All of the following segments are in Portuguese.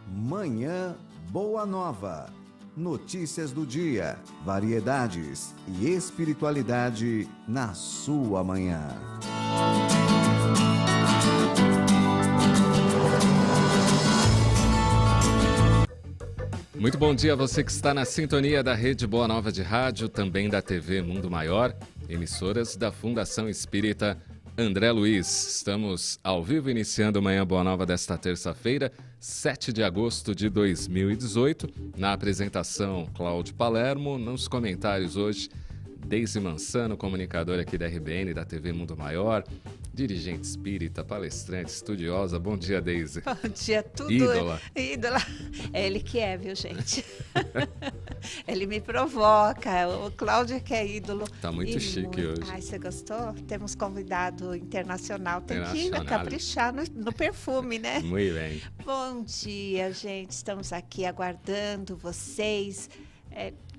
Manhã Boa Nova. Notícias do dia, variedades e espiritualidade na sua manhã. Muito bom dia a você que está na sintonia da Rede Boa Nova de Rádio, também da TV Mundo Maior, emissoras da Fundação Espírita André Luiz. Estamos ao vivo iniciando a Manhã Boa Nova desta terça-feira, 7 de agosto de 2018. Na apresentação, Cláudio Palermo. Nos comentários hoje, Deise Mansano, comunicadora aqui da RBN, da TV Mundo Maior, dirigente espírita, palestrante, estudiosa. Bom dia, Deise. Bom dia, tudo. Ídola. É ele que é, viu, gente? Ele me provoca. O Cláudio que é ídolo. Tá muito chique hoje. Ai, você gostou? Temos convidado internacional. Tem que caprichar no perfume, né? Muito bem. Bom dia, gente. Estamos aqui aguardando vocês.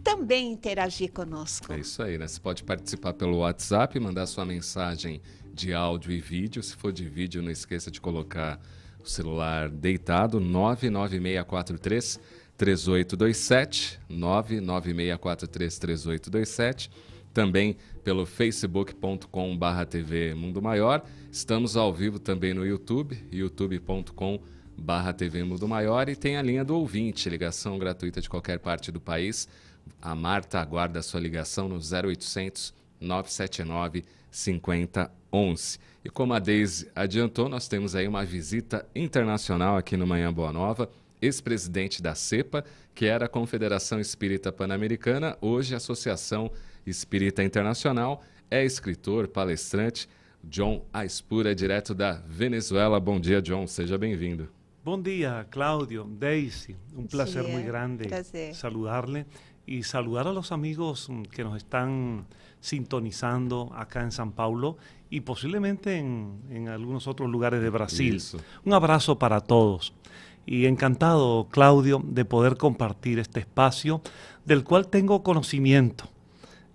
Também interagir conosco. É isso aí, né? Você pode participar pelo WhatsApp, mandar sua mensagem de áudio e vídeo. Se for de vídeo, não esqueça de colocar o celular deitado, 99643-3827, 99643-3827. Também pelo facebook.com/TV Mundo Maior. Estamos ao vivo também no YouTube, youtube.com/TV Mundo Maior. E tem a linha do ouvinte, ligação gratuita de qualquer parte do país. A Marta aguarda a sua ligação no 0800 979 5011. E como a Deise adiantou, nós temos aí uma visita internacional aqui no Manhã Boa Nova. Ex-presidente da CEPA, que era a Confederação Espírita Pan-Americana, hoje Associação Espírita Internacional, é escritor, palestrante, John Aispura, direto da Venezuela. Bom dia, John, seja bem-vindo. Bom dia, Cláudio, Deise, un placer muy grande saludarle y saludar a los amigos que nos están sintonizando acá en San Paulo y posiblemente en algunos otros lugares de Brasil. Eso. Un abrazo para todos y encantado, Claudio, de poder compartir este espacio del cual tengo conocimiento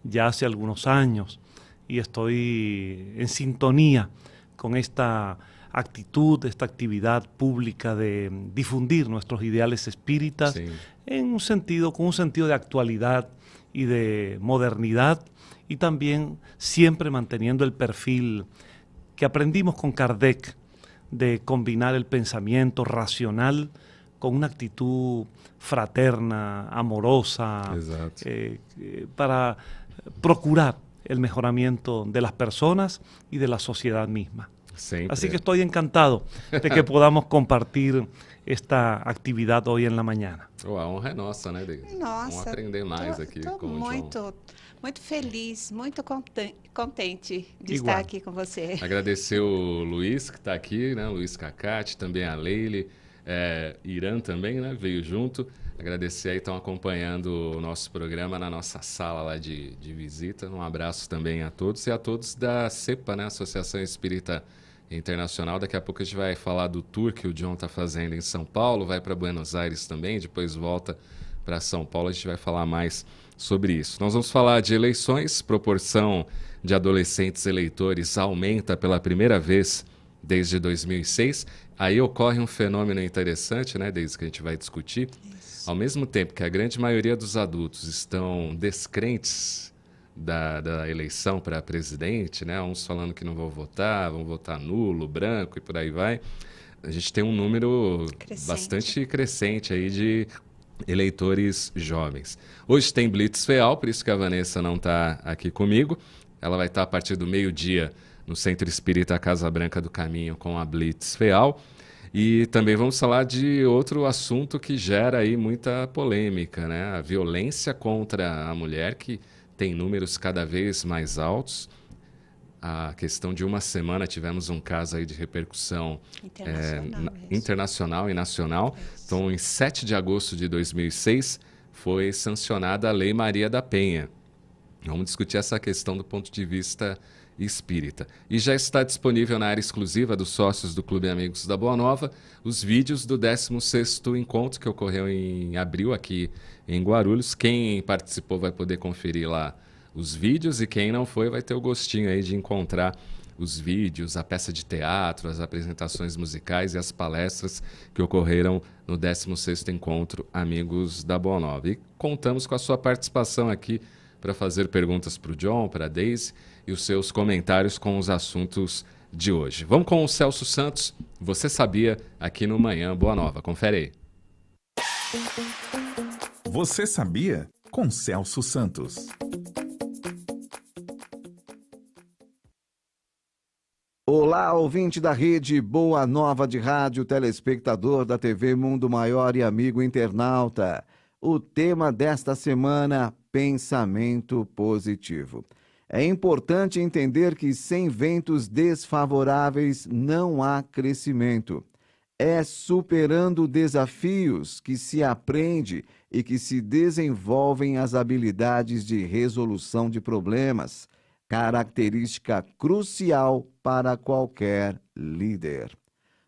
ya hace algunos años y estoy en sintonía con esta actitud, esta actividad pública de difundir nuestros ideales espíritas con un sentido de actualidad y de modernidad, y también siempre manteniendo el perfil que aprendimos con Kardec de combinar el pensamiento racional con una actitud fraterna, amorosa, para procurar el mejoramiento de las personas y de la sociedad misma. Sempre. Así que estoy encantado de que podamos compartir esta actividad hoy en la mañana. A honra é nossa, né, Deise? Nossa, vamos aprender mais aqui com o John. Muito feliz, muito contente de estar aqui com você. Agradecer o Luiz, que está aqui, né? Luiz Cacate, também a Leile, Irã também, né? Veio junto. Agradecer aí, estão acompanhando o nosso programa na nossa sala lá de visita. Um abraço também a todos e a todos da CEPA, né? Associação Espírita Internacional. Daqui a pouco a gente vai falar do tour que o John está fazendo em São Paulo, vai para Buenos Aires também, depois volta para São Paulo. A gente vai falar mais sobre isso. Nós vamos falar de eleições. Proporção de adolescentes eleitores aumenta pela primeira vez desde 2006. Aí ocorre um fenômeno interessante, né, desde que a gente vai discutir. Isso. Ao mesmo tempo que a grande maioria dos adultos estão descrentes da eleição para presidente, né, uns falando que não vão votar nulo, branco e por aí vai, a gente tem um número bastante crescente aí de eleitores jovens. Hoje tem Blitz FEAL, por isso que a Vanessa não está aqui comigo. Ela vai estar a partir do meio-dia no Centro Espírita Casa Branca do Caminho com a Blitz FEAL. E também vamos falar de outro assunto que gera aí muita polêmica, né? A violência contra a mulher, que tem números cada vez mais altos. A questão de uma semana tivemos um caso aí de repercussão internacional e nacional. Isso. Então, em 7 de agosto de 2006, foi sancionada a Lei Maria da Penha. Vamos discutir essa questão do ponto de vista espírita. E já está disponível na área exclusiva dos sócios do Clube Amigos da Boa Nova os vídeos do 16º encontro que ocorreu em abril aqui em Guarulhos. Quem participou vai poder conferir lá os vídeos e quem não foi vai ter o gostinho aí de encontrar os vídeos, a peça de teatro, as apresentações musicais e as palestras que ocorreram no 16º Encontro Amigos da Boa Nova. E contamos com a sua participação aqui para fazer perguntas para o John, para a Daisy e os seus comentários com os assuntos de hoje. Vamos com o Celso Santos, Você Sabia, aqui no Manhã Boa Nova. Confere aí. Você Sabia? Com Celso Santos. Olá, ouvinte da rede Boa Nova de Rádio, telespectador da TV Mundo Maior e amigo internauta. O tema desta semana, pensamento positivo. É importante entender que sem ventos desfavoráveis não há crescimento. É superando desafios que se aprende e que se desenvolvem as habilidades de resolução de problemas, característica crucial para qualquer líder.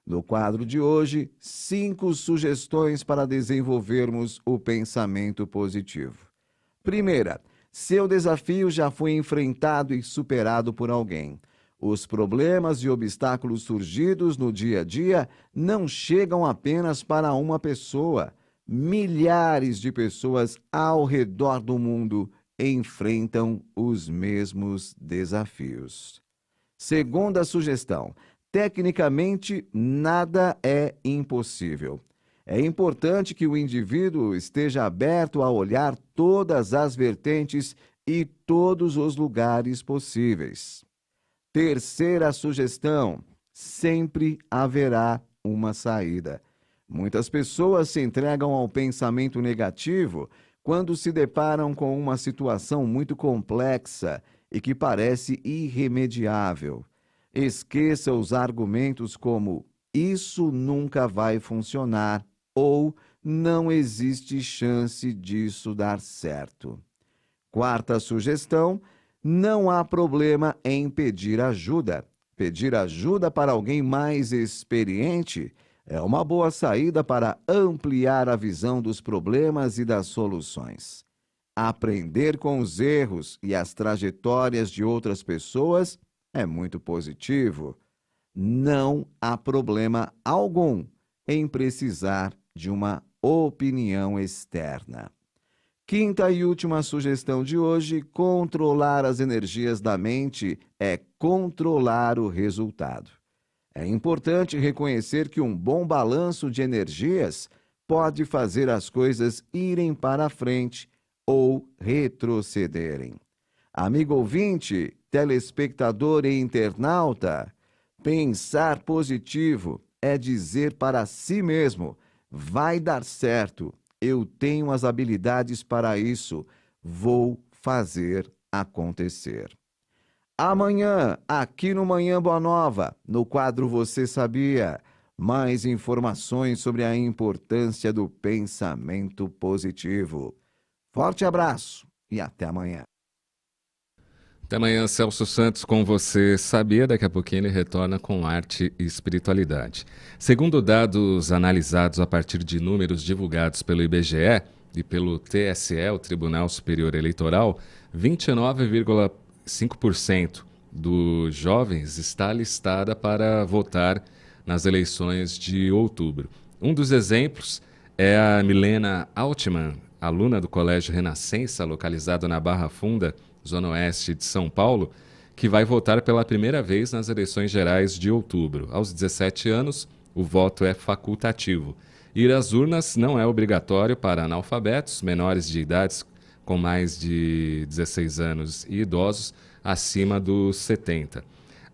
No quadro de hoje, 5 sugestões para desenvolvermos o pensamento positivo. Primeira, seu desafio já foi enfrentado e superado por alguém. Os problemas e obstáculos surgidos no dia a dia não chegam apenas para uma pessoa. Milhares de pessoas ao redor do mundo enfrentam os mesmos desafios. Segunda sugestão, tecnicamente nada é impossível. É importante que o indivíduo esteja aberto a olhar todas as vertentes e todos os lugares possíveis. Terceira sugestão, sempre haverá uma saída. Muitas pessoas se entregam ao pensamento negativo quando se deparam com uma situação muito complexa e que parece irremediável. Esqueça os argumentos como "isso nunca vai funcionar" ou "não existe chance disso dar certo". Quarta sugestão, não há problema em pedir ajuda. Pedir ajuda para alguém mais experiente é uma boa saída para ampliar a visão dos problemas e das soluções. Aprender com os erros e as trajetórias de outras pessoas é muito positivo. Não há problema algum em precisar de uma opinião externa. Quinta e última sugestão de hoje, controlar as energias da mente é controlar o resultado. É importante reconhecer que um bom balanço de energias pode fazer as coisas irem para frente ou retrocederem. Amigo ouvinte, telespectador e internauta, pensar positivo é dizer para si mesmo: vai dar certo, eu tenho as habilidades para isso, vou fazer acontecer. Amanhã, aqui no Manhã Boa Nova, no quadro Você Sabia, mais informações sobre a importância do pensamento positivo. Forte abraço e até amanhã. Até amanhã, Celso Santos, com Você Sabia. Daqui a pouquinho ele retorna com arte e espiritualidade. Segundo dados analisados a partir de números divulgados pelo IBGE e pelo TSE, o Tribunal Superior Eleitoral, 29,5% dos jovens está listada para votar nas eleições de outubro. Um dos exemplos é a Milena Altman, aluna do Colégio Renascença, localizado na Barra Funda, Zona Oeste de São Paulo, que vai votar pela primeira vez nas eleições gerais de outubro. Aos 17 anos, o voto é facultativo. Ir às urnas não é obrigatório para analfabetos, menores de idades com mais de 16 anos e idosos acima dos 70.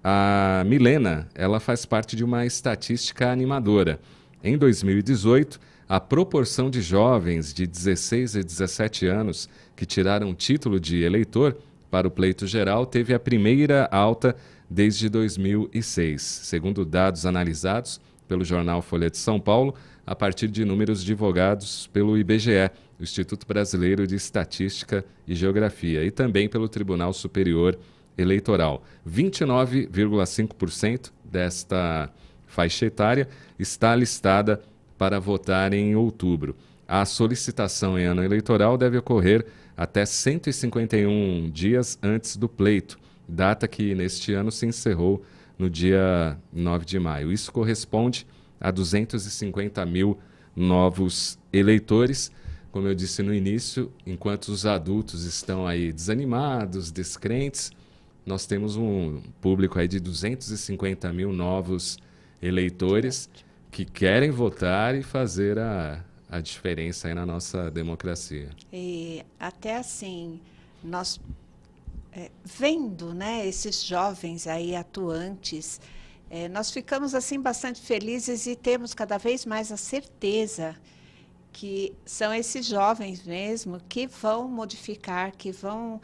A Milena, ela faz parte de uma estatística animadora. Em 2018, a proporção de jovens de 16 a 17 anos que tiraram o título de eleitor para o pleito geral teve a primeira alta desde 2006, segundo dados analisados pelo jornal Folha de São Paulo, a partir de números divulgados pelo IBGE, o Instituto Brasileiro de Estatística e Geografia, e também pelo Tribunal Superior Eleitoral. 29,5% desta faixa etária está listada para votar em outubro. A solicitação em ano eleitoral deve ocorrer até 151 dias antes do pleito, data que neste ano se encerrou no dia 9 de maio. Isso corresponde a 250 mil novos eleitores. Como eu disse no início, enquanto os adultos estão aí desanimados, descrentes, nós temos um público aí de 250 mil novos eleitores que querem votar e fazer a diferença aí na nossa democracia. E até assim, nós vendo, né, esses jovens aí atuantes, nós ficamos assim bastante felizes e temos cada vez mais a certeza que são esses jovens mesmo que vão modificar, que vão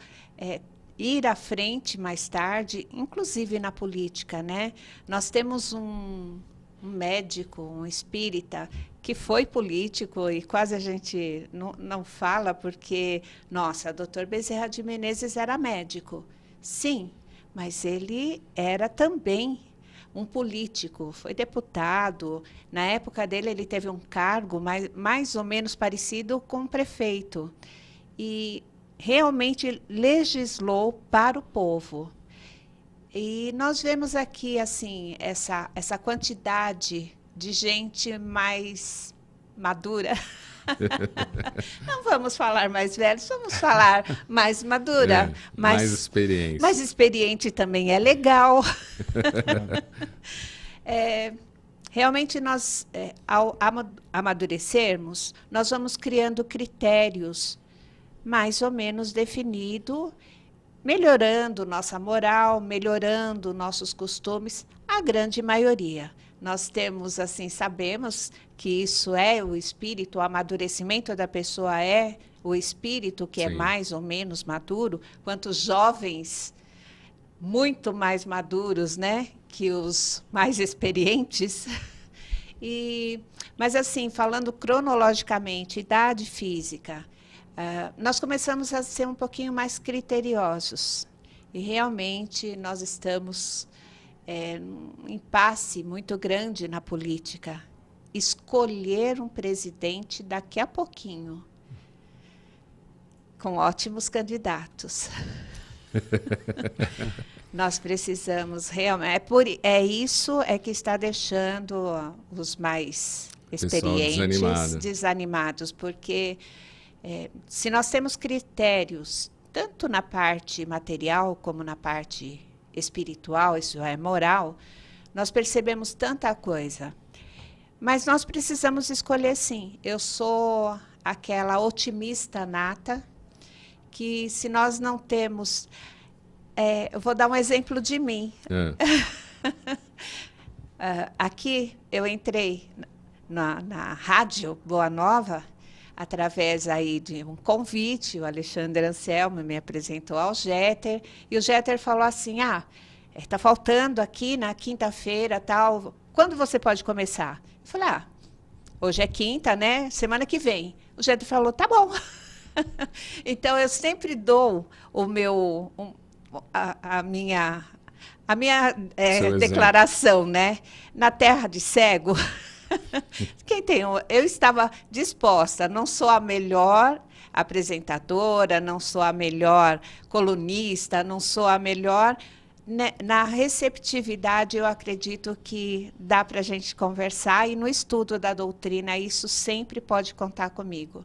ir à frente mais tarde, inclusive na política, né? Nós temos um médico, um espírita, que foi político e quase a gente não fala porque, nossa, Dr. Bezerra de Menezes era médico. Sim, mas ele era também um político, foi deputado. Na época dele, ele teve um cargo mais ou menos parecido com um prefeito. E realmente legislou para o povo. E nós vemos aqui assim essa quantidade de gente mais madura. Não vamos falar mais velhos, vamos falar mais madura. Mais experiente. Mais experiente também é legal. Realmente nós, ao amadurecermos, nós vamos criando critérios mais ou menos definidos, melhorando nossa moral, melhorando nossos costumes, a grande maioria. Nós temos, assim, sabemos que isso é o espírito, o amadurecimento da pessoa é o espírito que Sim. é mais ou menos maduro, quanto jovens muito mais maduros, né, que os mais experientes. Mas, assim, falando cronologicamente, idade física, nós começamos a ser um pouquinho mais criteriosos. E, realmente, nós estamos um impasse muito grande na política. Escolher um presidente daqui a pouquinho, com ótimos candidatos. Nós precisamos realmente... isso que está deixando os mais experientes desanimados, porque se nós temos critérios, tanto na parte material como na parte espiritual, isso é moral, nós percebemos tanta coisa. Mas nós precisamos escolher, sim. Eu sou aquela otimista nata, que se nós não temos... eu vou dar um exemplo de mim. Aqui, eu entrei na Rádio Boa Nova, através aí de um convite, o Alexandre Anselmo me apresentou ao Jeter, e o Jeter falou assim, está faltando aqui na quinta-feira, tal, quando você pode começar? Eu falei, hoje é quinta, né? Semana que vem. O Jeter falou, tá bom. Então, eu sempre dou o meu, a minha declaração, né? Na terra de cego... Eu estava disposta, não sou a melhor apresentadora, não sou a melhor colunista, não sou a melhor... Na receptividade, eu acredito que dá para a gente conversar, e no estudo da doutrina, isso sempre pode contar comigo.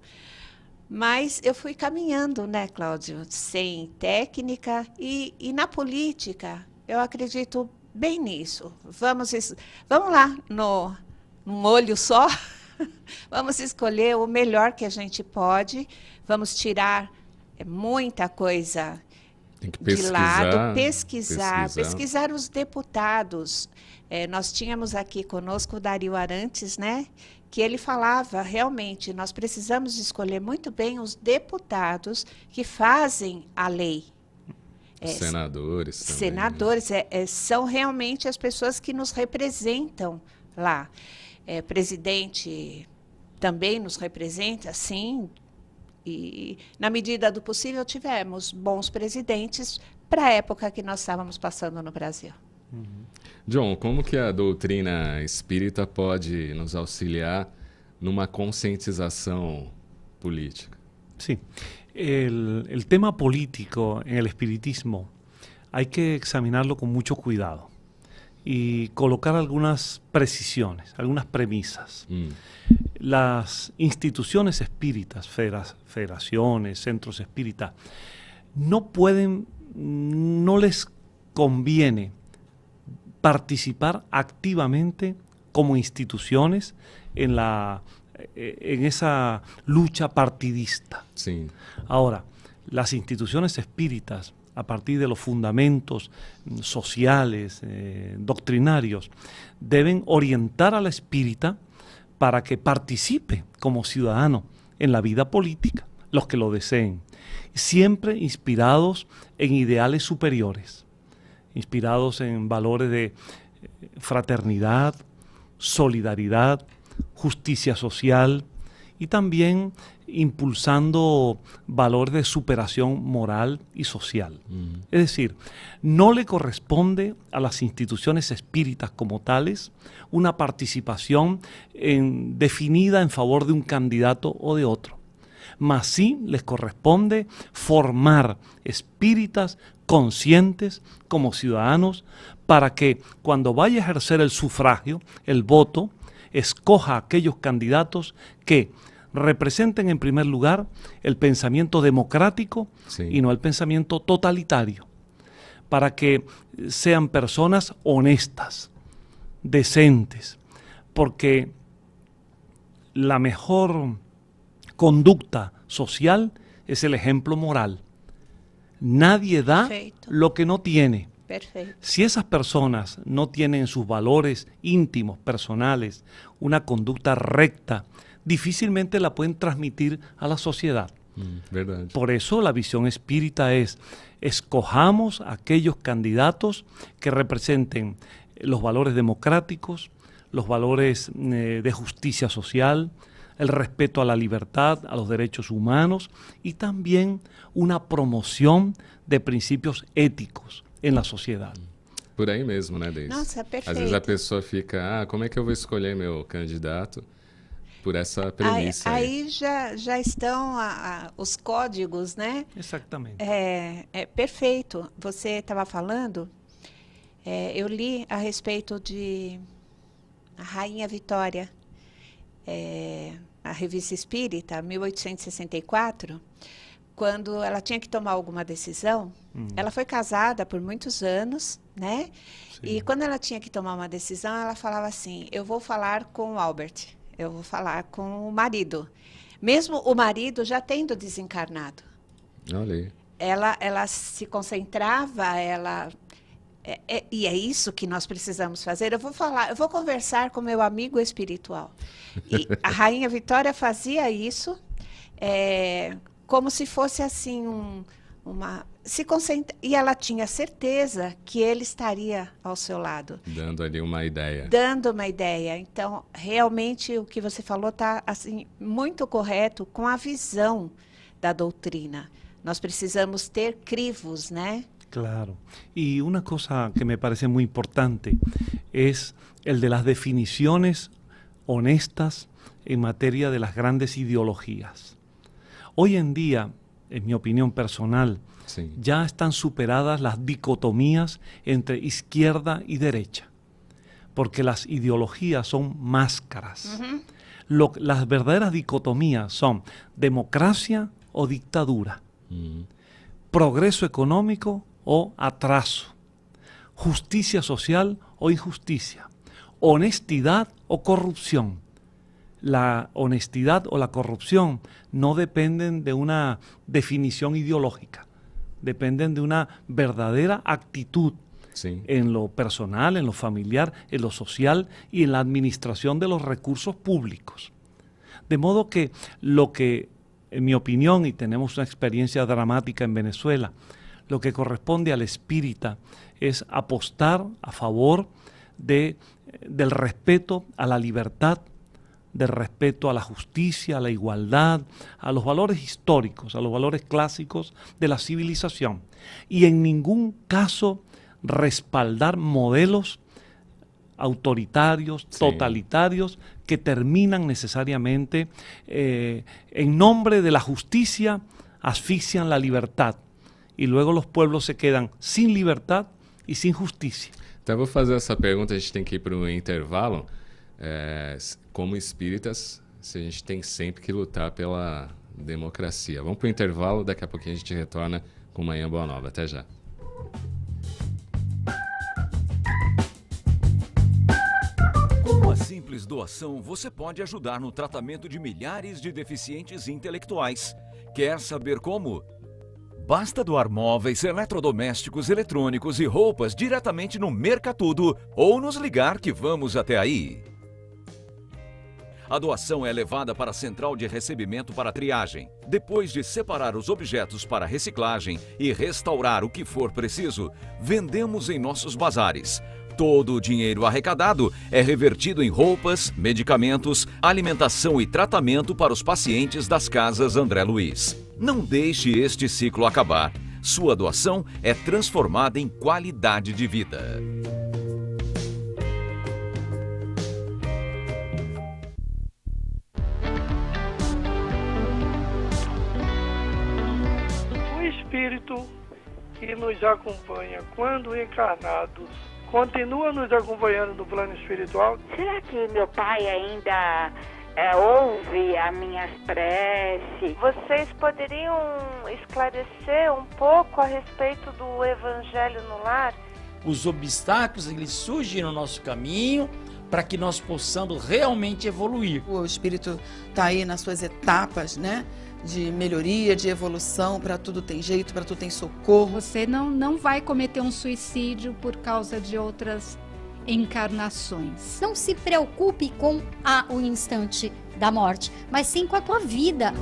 Mas eu fui caminhando, né, Cláudio, sem técnica, e na política, eu acredito bem nisso. Vamos lá, num olho só, vamos escolher o melhor que a gente pode, vamos tirar muita coisa de lado, pesquisar os deputados. Nós tínhamos aqui conosco o Dario Arantes, né, que ele falava, realmente, nós precisamos escolher muito bem os deputados que fazem a lei. Senadores também. Senadores, são realmente as pessoas que nos representam lá. Presidente também nos representa, sim, e na medida do possível tivemos bons presidentes para a época que nós estávamos passando no Brasil. John, como que a doutrina espírita pode nos auxiliar numa conscientização política? Sí, el tema político en el espiritismo hay que examinarlo con mucho cuidado. y colocar algunas precisiones, algunas premisas. Las instituciones espíritas, federaciones, centros espíritas, no les conviene participar activamente como instituciones en esa lucha partidista. Sim. Ahora, las instituciones espíritas, a partir de los fundamentos sociales, doctrinarios, deben orientar a la espírita para que participe como ciudadano en la vida política, los que lo deseen, siempre inspirados en ideales superiores, inspirados en valores de fraternidad, solidaridad, justicia social y también impulsando valores de superación moral y social. Es decir, no le corresponde a las instituciones espíritas como tales una participación definida en favor de un candidato o de otro, mas sí les corresponde formar espíritas conscientes como ciudadanos para que cuando vaya a ejercer el sufragio, el voto, escoja a aquellos candidatos que representen en primer lugar el pensamiento democrático y no el pensamiento totalitario, para que sean personas honestas, decentes, porque la mejor conducta social es el ejemplo moral. Nadie da lo que no tiene. Perfecto. Si esas personas no tienen en sus valores íntimos, personales, una conducta recta, difícilmente la pueden transmitir a la sociedad. Verdade. Por eso la visión espírita es: escojamos aquellos candidatos que representen los valores democráticos, los valores de justicia social, el respeto a la libertad, a los derechos humanos y también una promoción de principios éticos en la sociedad. Por aí mesmo, né, Deise? Nossa, perfeito. Às vezes a pessoa fica, como é que eu vou escolher meu candidato? Por essa premissa Aí já estão os códigos, né? Exatamente. Perfeito. Você estava falando, eu li a respeito de a Rainha Vitória, a Revista Espírita, 1864, quando ela tinha que tomar alguma decisão. Ela foi casada por muitos anos, né? Sim. E quando ela tinha que tomar uma decisão, ela falava assim: eu vou falar com o Albert, eu vou falar com o marido, mesmo o marido já tendo desencarnado. Olha aí. Ela se concentrava, e é isso que nós precisamos fazer. Eu vou conversar com meu amigo espiritual. E a Rainha Vitória fazia isso, como se fosse assim e ela tinha certeza que ele estaria ao seu lado. Dando ali uma ideia. Dando uma ideia. Então, realmente, o que você falou está assim, muito correto com a visão da doutrina. Nós precisamos ter crivos, né? Claro. Y una cosa que me parece muy importante es el de las definiciones honestas en materia de las grandes ideologías. Hoy en día, en mi opinión personal, Sim. ya están superadas las dicotomías entre izquierda y derecha, porque las ideologías son máscaras. Las verdaderas dicotomías son democracia o dictadura, progreso económico o atraso, justicia social o injusticia, honestidad o corrupción. La honestidad o la corrupción no dependen de una definición ideológica, dependen de una verdadera actitud Sim. en lo personal, en lo familiar, en lo social y en la administración de los recursos públicos. De modo que lo que, en mi opinión, y tenemos una experiencia dramática en Venezuela, lo que corresponde al espírita es apostar a favor del respeto a la libertad, del respeto a la justicia, a la igualdad, a los valores históricos, a los valores clásicos de la civilización. Y en ningún caso respaldar modelos autoritarios, Sí. totalitarios, que terminan necesariamente, en nombre de la justicia, asfixian la libertad. Y luego los pueblos se quedan sin libertad y sin justicia. Então eu vou fazer essa pergunta, a gente tem que ir para o intervalo. Como espíritas, se a gente tem sempre que lutar pela democracia. Vamos para o intervalo, daqui a pouquinho a gente retorna com Manhã Boa Nova. Até já. Com uma simples doação, você pode ajudar no tratamento de milhares de deficientes intelectuais. Quer saber como? Basta doar móveis, eletrodomésticos, eletrônicos e roupas diretamente no Mercatudo ou nos ligar que vamos até aí. A doação é levada para a central de recebimento para triagem. Depois de separar os objetos para reciclagem e restaurar o que for preciso, vendemos em nossos bazares. Todo o dinheiro arrecadado é revertido em roupas, medicamentos, alimentação e tratamento para os pacientes das casas André Luiz. Não deixe este ciclo acabar. Sua doação é transformada em qualidade de vida. O espírito que nos acompanha quando encarnados continua nos acompanhando no plano espiritual? Será que meu pai ainda ouve as minhas preces? Vocês poderiam esclarecer um pouco a respeito do Evangelho no Lar? Os obstáculos, eles surgem no nosso caminho para que nós possamos realmente evoluir. O espírito está aí nas suas etapas, né? De melhoria, de evolução, para tudo tem jeito, para tudo tem socorro. Você não vai cometer um suicídio por causa de outras encarnações. Não se preocupe com o instante da morte, mas sim com a tua vida.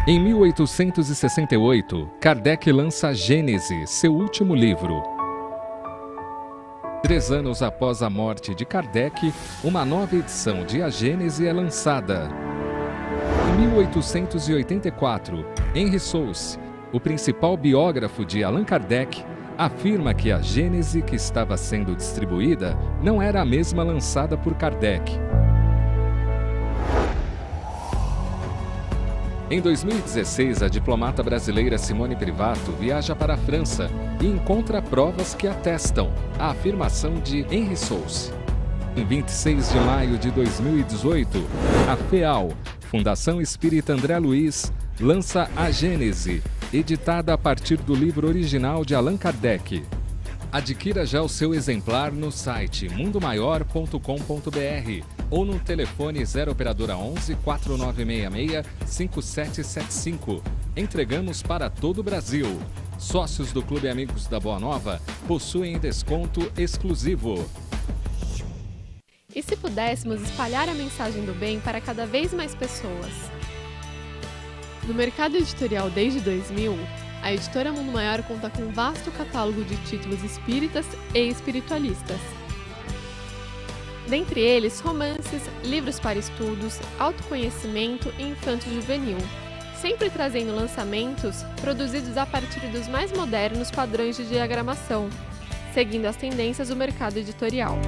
Em 1868, Kardec lança Gênese, seu último livro. 3 anos após a morte de Kardec, uma nova edição de A Gênese é lançada. Em 1884, Henry Souce, o principal biógrafo de Allan Kardec, afirma que a Gênese que estava sendo distribuída não era a mesma lançada por Kardec. Em 2016, a diplomata brasileira Simone Privato viaja para a França e encontra provas que atestam a afirmação de Henry Souce. Em 26 de maio de 2018, a FEAL, Fundação Espírita André Luiz, lança A Gênese, editada a partir do livro original de Allan Kardec. Adquira já o seu exemplar no site mundomaior.com.br ou no telefone 0 operadora 11 4966 5775. Entregamos para todo o Brasil. Sócios do Clube Amigos da Boa Nova possuem desconto exclusivo. E se pudéssemos espalhar a mensagem do bem para cada vez mais pessoas? No mercado editorial desde 2000, a editora Mundo Maior conta com um vasto catálogo de títulos espíritas e espiritualistas. Dentre eles, romances, livros para estudos, autoconhecimento e infanto-juvenil, sempre trazendo lançamentos produzidos a partir dos mais modernos padrões de diagramação, seguindo as tendências do mercado editorial.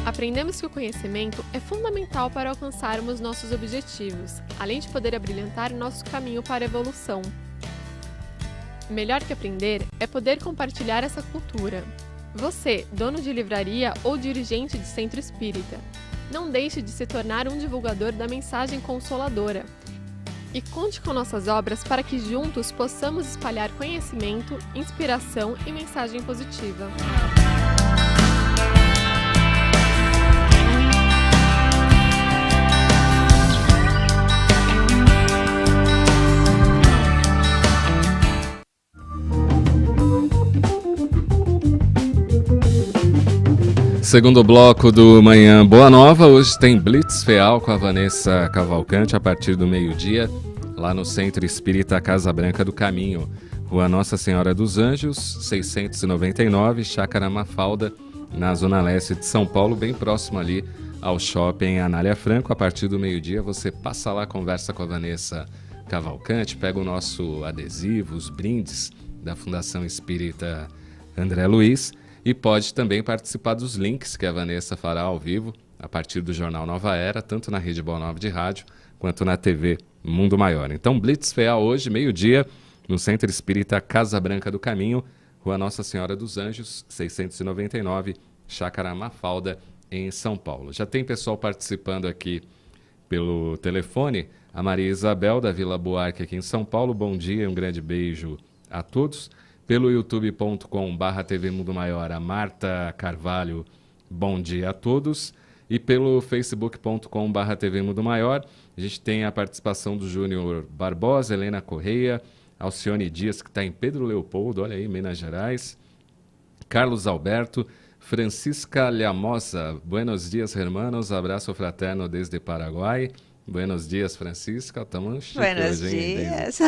Aprendemos que o conhecimento é fundamental para alcançarmos nossos objetivos, além de poder abrilhantar nosso caminho para a evolução. Melhor que aprender é poder compartilhar essa cultura. Você, dono de livraria ou dirigente de centro espírita, não deixe de se tornar um divulgador da mensagem consoladora. E conte com nossas obras para que juntos possamos espalhar conhecimento, inspiração e mensagem positiva. Segundo bloco do Manhã Boa Nova, hoje tem Blitz Feal com a Vanessa Cavalcante a partir do meio-dia, lá no Centro Espírita Casa Branca do Caminho, Rua Nossa Senhora dos Anjos, 699, Chácara Mafalda, na Zona Leste de São Paulo, bem próximo ali ao Shopping Anália Franco. A partir do meio-dia você passa lá, conversa com a Vanessa Cavalcante, pega o nosso adesivo, os brindes da Fundação Espírita André Luiz, e pode também participar dos links que a Vanessa fará ao vivo a partir do Jornal Nova Era, tanto na Rede Boa Nova de rádio, quanto na TV Mundo Maior. Então, Blitz FEA hoje, meio-dia, no Centro Espírita Casa Branca do Caminho, Rua Nossa Senhora dos Anjos, 699, Chácara Mafalda, em São Paulo. Já tem pessoal participando aqui pelo telefone. A Maria Isabel, da Vila Buarque, aqui em São Paulo. Bom dia e um grande beijo a todos. Pelo youtube.com/TV Mundo Maior, a Marta Carvalho, bom dia a todos. E pelo facebook.com/TV Mundo Maior, a gente tem a participação do Júnior Barbosa, Helena Correia, Alcione Dias, que está em Pedro Leopoldo, olha aí, Minas Gerais. Carlos Alberto, Francisca Llamosa, buenos dias, hermanos, abraço fraterno desde Paraguai. Buenos dias, Francisca, estamos chique Buenos hoje, hein? dias.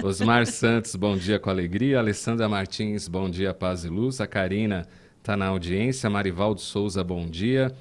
Osmar Santos, bom dia com alegria. Alessandra Martins, bom dia, paz e luz. A Karina está na audiência. Marivaldo Souza, bom dia.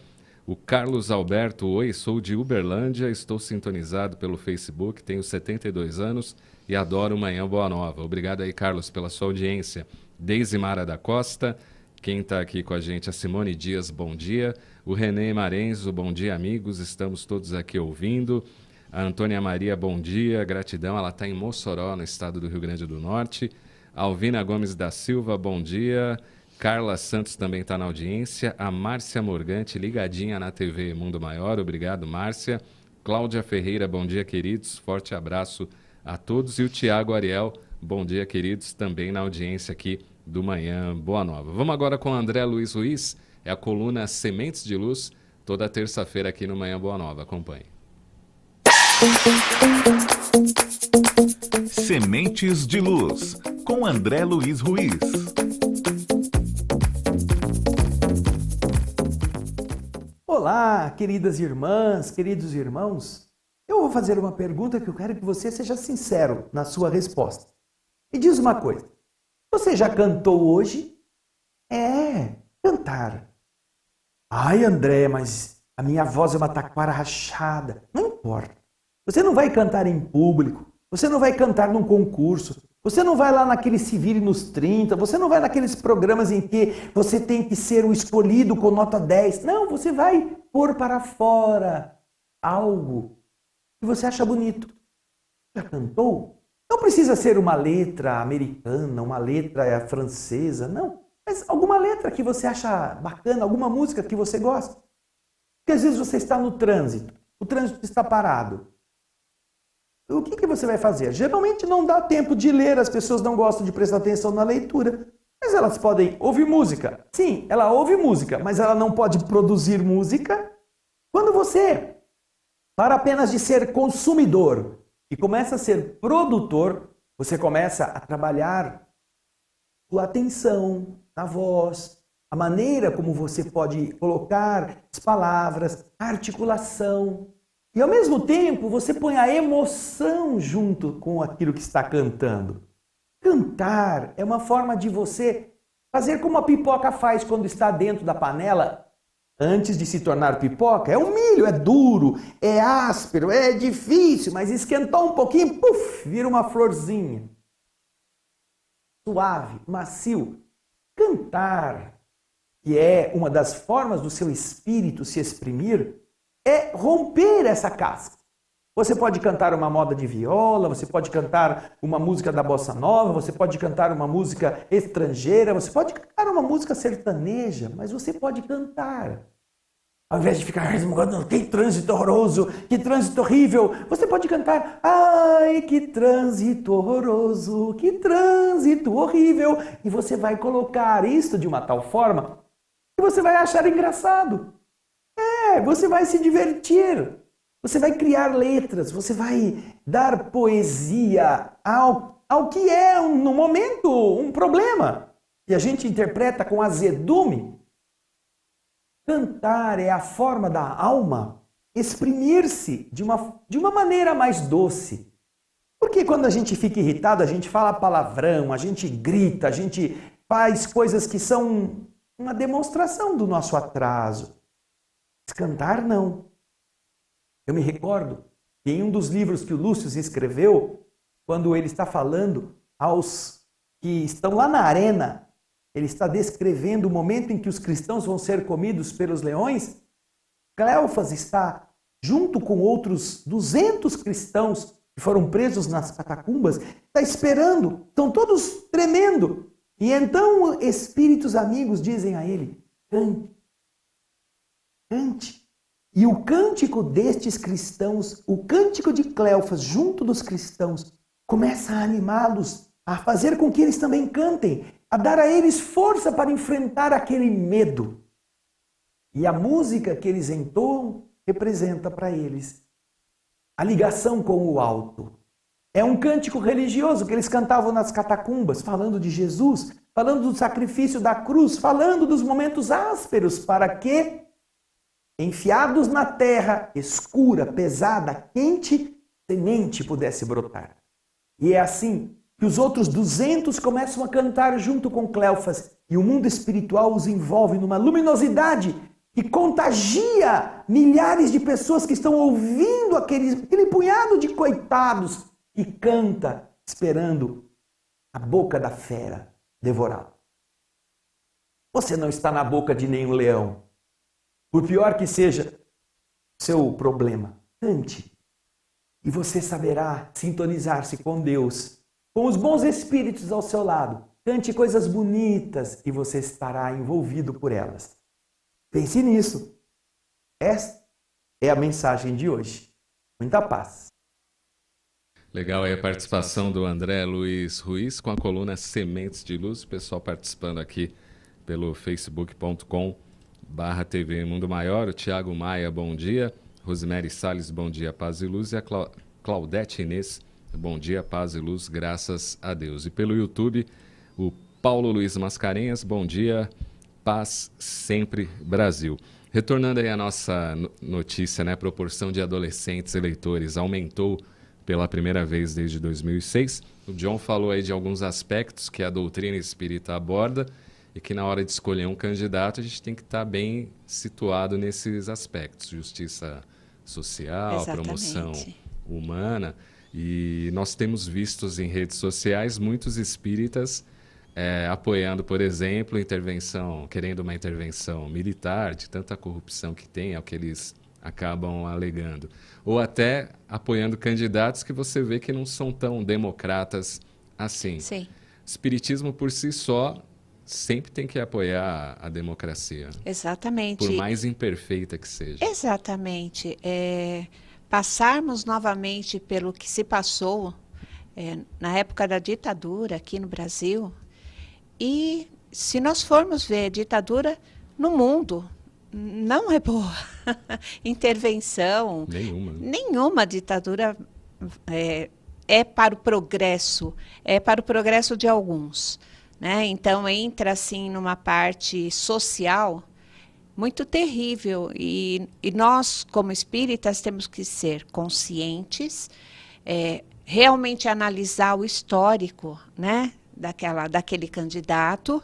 O Carlos Alberto, oi, sou de Uberlândia, estou sintonizado pelo Facebook, tenho 72 anos e adoro Manhã Boa Nova. Obrigado aí, Carlos, pela sua audiência. Deise Mara da Costa, quem está aqui com a gente, a Simone Dias, bom dia. O René Marenzo, bom dia, amigos, estamos todos aqui ouvindo. A Antônia Maria, bom dia, gratidão, ela está em Mossoró, no estado do Rio Grande do Norte. A Alvina Gomes da Silva, bom dia. Carla Santos também está na audiência. A Márcia Morgante, ligadinha na TV Mundo Maior. Obrigado, Márcia. Cláudia Ferreira, bom dia, queridos. Forte abraço a todos. E o Tiago Ariel, bom dia, queridos. Também na audiência aqui do Manhã Boa Nova. Vamos agora com o André Luiz Ruiz. É a coluna Sementes de Luz, toda terça-feira aqui no Manhã Boa Nova. Acompanhe. Sementes de Luz, com André Luiz Ruiz. Olá, queridas irmãs, queridos irmãos. Eu vou fazer uma pergunta que eu quero que você seja sincero na sua resposta. Me diz uma coisa. Você já cantou hoje? Cantar. Ai, André, mas a minha voz é uma taquara rachada. Não importa. Você não vai cantar em público. Você não vai cantar num concurso. Você não vai lá naquele Se Vire nos 30, você não vai naqueles programas em que você tem que ser o escolhido com nota 10. Não, você vai pôr para fora algo que você acha bonito. Já cantou? Não precisa ser uma letra americana, uma letra francesa, não. Mas alguma letra que você acha bacana, alguma música que você gosta. Porque às vezes você está no trânsito, o trânsito está parado. O que você vai fazer? Geralmente não dá tempo de ler, as pessoas não gostam de prestar atenção na leitura, mas elas podem ouvir música. Sim, ela ouve música, mas ela não pode produzir música. Quando você para apenas de ser consumidor e começa a ser produtor, você começa a trabalhar sua atenção na voz, a maneira como você pode colocar as palavras, a articulação. E ao mesmo tempo, você põe a emoção junto com aquilo que está cantando. Cantar é uma forma de você fazer como a pipoca faz quando está dentro da panela, antes de se tornar pipoca. É um milho, é duro, é áspero, é difícil, mas esquentou um pouquinho, puf, vira uma florzinha. Suave, macio. Cantar, que é uma das formas do seu espírito se exprimir, é romper essa casca. Você pode cantar uma moda de viola, você pode cantar uma música da bossa nova, você pode cantar uma música estrangeira, você pode cantar uma música sertaneja, mas você pode cantar. Ao invés de ficar resmungando, que trânsito horroroso, que trânsito horrível, você pode cantar, ai, que trânsito horroroso, que trânsito horrível. E você vai colocar isso de uma tal forma que você vai achar engraçado. Você vai se divertir, você vai criar letras, você vai dar poesia ao que é, no momento, um problema. E a gente interpreta com azedume. Cantar é a forma da alma exprimir-se de uma maneira mais doce. Porque quando a gente fica irritado, a gente fala palavrão, a gente grita, a gente faz coisas que são uma demonstração do nosso atraso. Cantar, não. Eu me recordo que em um dos livros que o Lúcio escreveu, quando ele está falando aos que estão lá na arena, ele está descrevendo o momento em que os cristãos vão ser comidos pelos leões. Cleofas está junto com outros 200 cristãos que foram presos nas catacumbas, está esperando, estão todos tremendo. E então espíritos amigos dizem a ele, cante, cante. E o cântico destes cristãos, o cântico de Cleofas junto dos cristãos, começa a animá-los, a fazer com que eles também cantem, a dar a eles força para enfrentar aquele medo. E a música que eles entoam representa para eles a ligação com o alto. É um cântico religioso que eles cantavam nas catacumbas, falando de Jesus, falando do sacrifício da cruz, falando dos momentos ásperos para que, enfiados na terra escura, pesada, quente, semente pudesse brotar. E é assim que os outros 200 começam a cantar junto com Cleofas e o mundo espiritual os envolve numa luminosidade que contagia milhares de pessoas que estão ouvindo aquele punhado de coitados que canta esperando a boca da fera devorá-lo. Você não está na boca de nenhum leão. Por pior que seja o seu problema, cante. E você saberá sintonizar-se com Deus, com os bons espíritos ao seu lado. Cante coisas bonitas e você estará envolvido por elas. Pense nisso. Esta é a mensagem de hoje. Muita paz. Legal aí a participação do André Luiz Ruiz com a coluna Sementes de Luz. O pessoal participando aqui pelo facebook.com/TV Mundo Maior. O Tiago Maia, bom dia. Rosemary Salles, bom dia, paz e luz. E a Claudete Inês, bom dia, paz e luz, graças a Deus. E pelo YouTube, o Paulo Luiz Mascarenhas, bom dia, paz sempre, Brasil. Retornando aí à nossa notícia, né? A proporção de adolescentes eleitores aumentou pela primeira vez desde 2006. O John falou aí de alguns aspectos que a doutrina espírita aborda e que na hora de escolher um candidato a gente tem que estar bem situado nesses aspectos. Justiça social, Exatamente. Promoção humana. E nós temos visto em redes sociais muitos espíritas apoiando, por exemplo, querendo uma intervenção militar, de tanta corrupção que tem, é o que eles acabam alegando. Ou até apoiando candidatos que você vê que não são tão democratas assim. Sim. Espiritismo por si só sempre tem que apoiar a democracia. Exatamente. Por mais imperfeita que seja. Exatamente. Passarmos novamente pelo que se passou na época da ditadura aqui no Brasil. E se nós formos ver a ditadura no mundo, não é boa. Intervenção. Nenhuma ditadura é para o progresso. É para o progresso de alguns. Né? Então, entra assim numa parte social muito terrível. E nós, como espíritas, temos que ser conscientes, realmente analisar o histórico, né? Daquele candidato.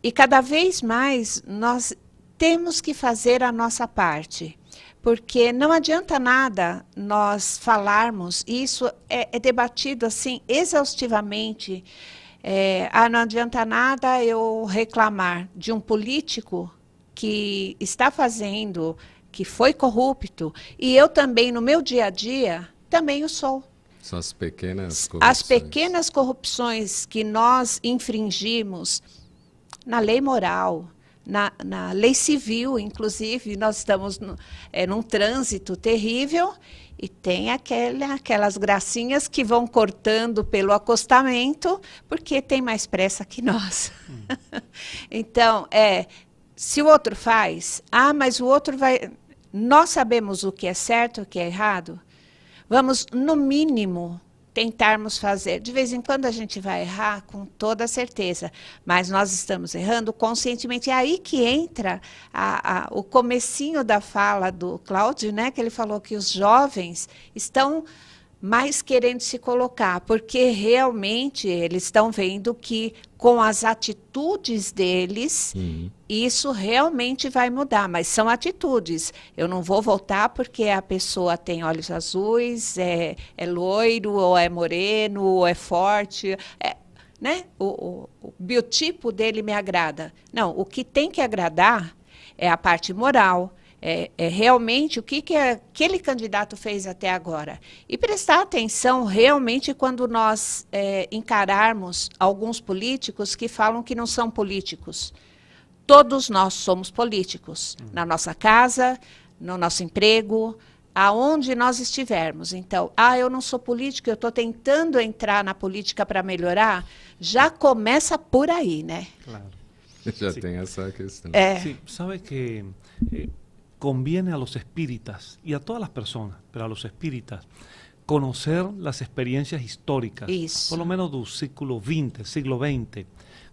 E cada vez mais nós temos que fazer a nossa parte. Porque não adianta nada nós falarmos, isso é debatido assim exaustivamente. Não adianta nada eu reclamar de um político que está fazendo, que foi corrupto, e eu também, no meu dia a dia, também o sou. São as pequenas corrupções. As pequenas corrupções que nós infringimos na lei moral, na lei civil, inclusive, nós estamos num trânsito terrível, e tem aquelas gracinhas que vão cortando pelo acostamento, porque tem mais pressa que nós. Então, se o outro faz, mas o outro vai... Nós sabemos o que é certo, o que é errado. Vamos, no mínimo, tentarmos fazer. De vez em quando a gente vai errar, com toda certeza, mas nós estamos errando conscientemente. É aí que entra o comecinho da fala do Cláudio, né, que ele falou que os jovens estão mais querendo se colocar, porque realmente eles estão vendo que com as atitudes deles, isso realmente vai mudar, mas são atitudes. Eu não vou votar porque a pessoa tem olhos azuis, é loiro, ou é moreno, ou é forte, né? O biotipo dele me agrada. Não, o que tem que agradar é a parte moral, realmente o que aquele candidato fez até agora. E prestar atenção realmente quando nós encararmos alguns políticos que falam que não são políticos. Todos nós somos políticos, na nossa casa, no nosso emprego, aonde nós estivermos. Então, eu não sou político, eu estou tentando entrar na política para melhorar, já começa por aí, né? Claro. Já tem essa questão. Sí, sabe que conviene a los espíritas y a todas las personas, pero a los espíritas, conocer las experiencias históricas, por lo menos del siglo XX,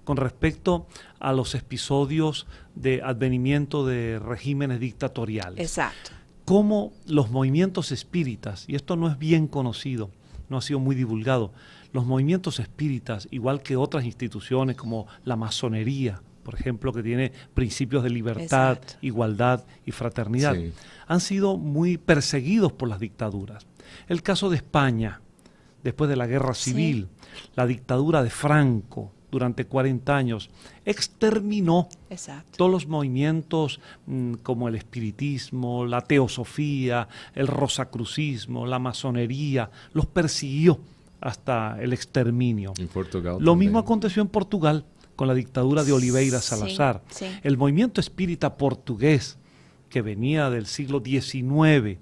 con respecto a los episodios de advenimiento de regímenes dictatoriales. Exacto. Cómo los movimientos espíritas, y esto no es bien conocido, no ha sido muy divulgado, los movimientos espíritas, igual que otras instituciones como la masonería, por ejemplo, que tiene principios de libertad, igualdad y fraternidad, han sido muy perseguidos por las dictaduras. El caso de España, después de la Guerra Civil, la dictadura de Franco, durante 40 años, exterminó todos los movimientos como el espiritismo, la teosofía, el rosacrucismo, la masonería, los persiguió hasta el exterminio. En Portugal Lo mismo aconteció en Portugal con la dictadura de Oliveira Salazar. El movimiento espírita portugués, que venía del siglo XIX,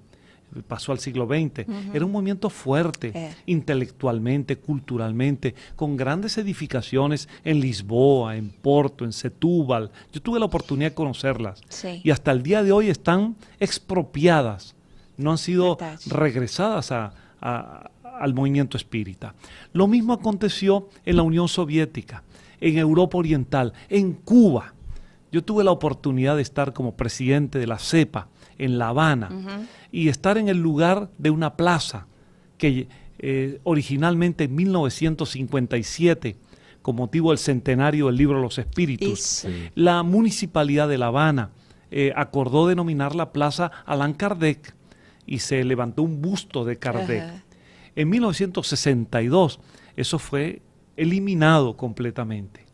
pasó al siglo XX, era un movimiento fuerte, intelectualmente, culturalmente, con grandes edificaciones en Lisboa, en Porto, en Setúbal. Yo tuve la oportunidad de conocerlas y hasta el día de hoy están expropiadas, no han sido regresadas al movimiento espírita. Lo mismo aconteció en la Unión Soviética, en Europa Oriental, en Cuba. Yo tuve la oportunidad de estar como presidente de la CEPA en La Habana y estar en el lugar de una plaza que originalmente en 1957, con motivo del centenario del libro Los Espíritus, la Municipalidad de La Habana acordó denominar la plaza Allan Kardec y se levantó un busto de Kardec. En 1962 eso fue eliminado completamente.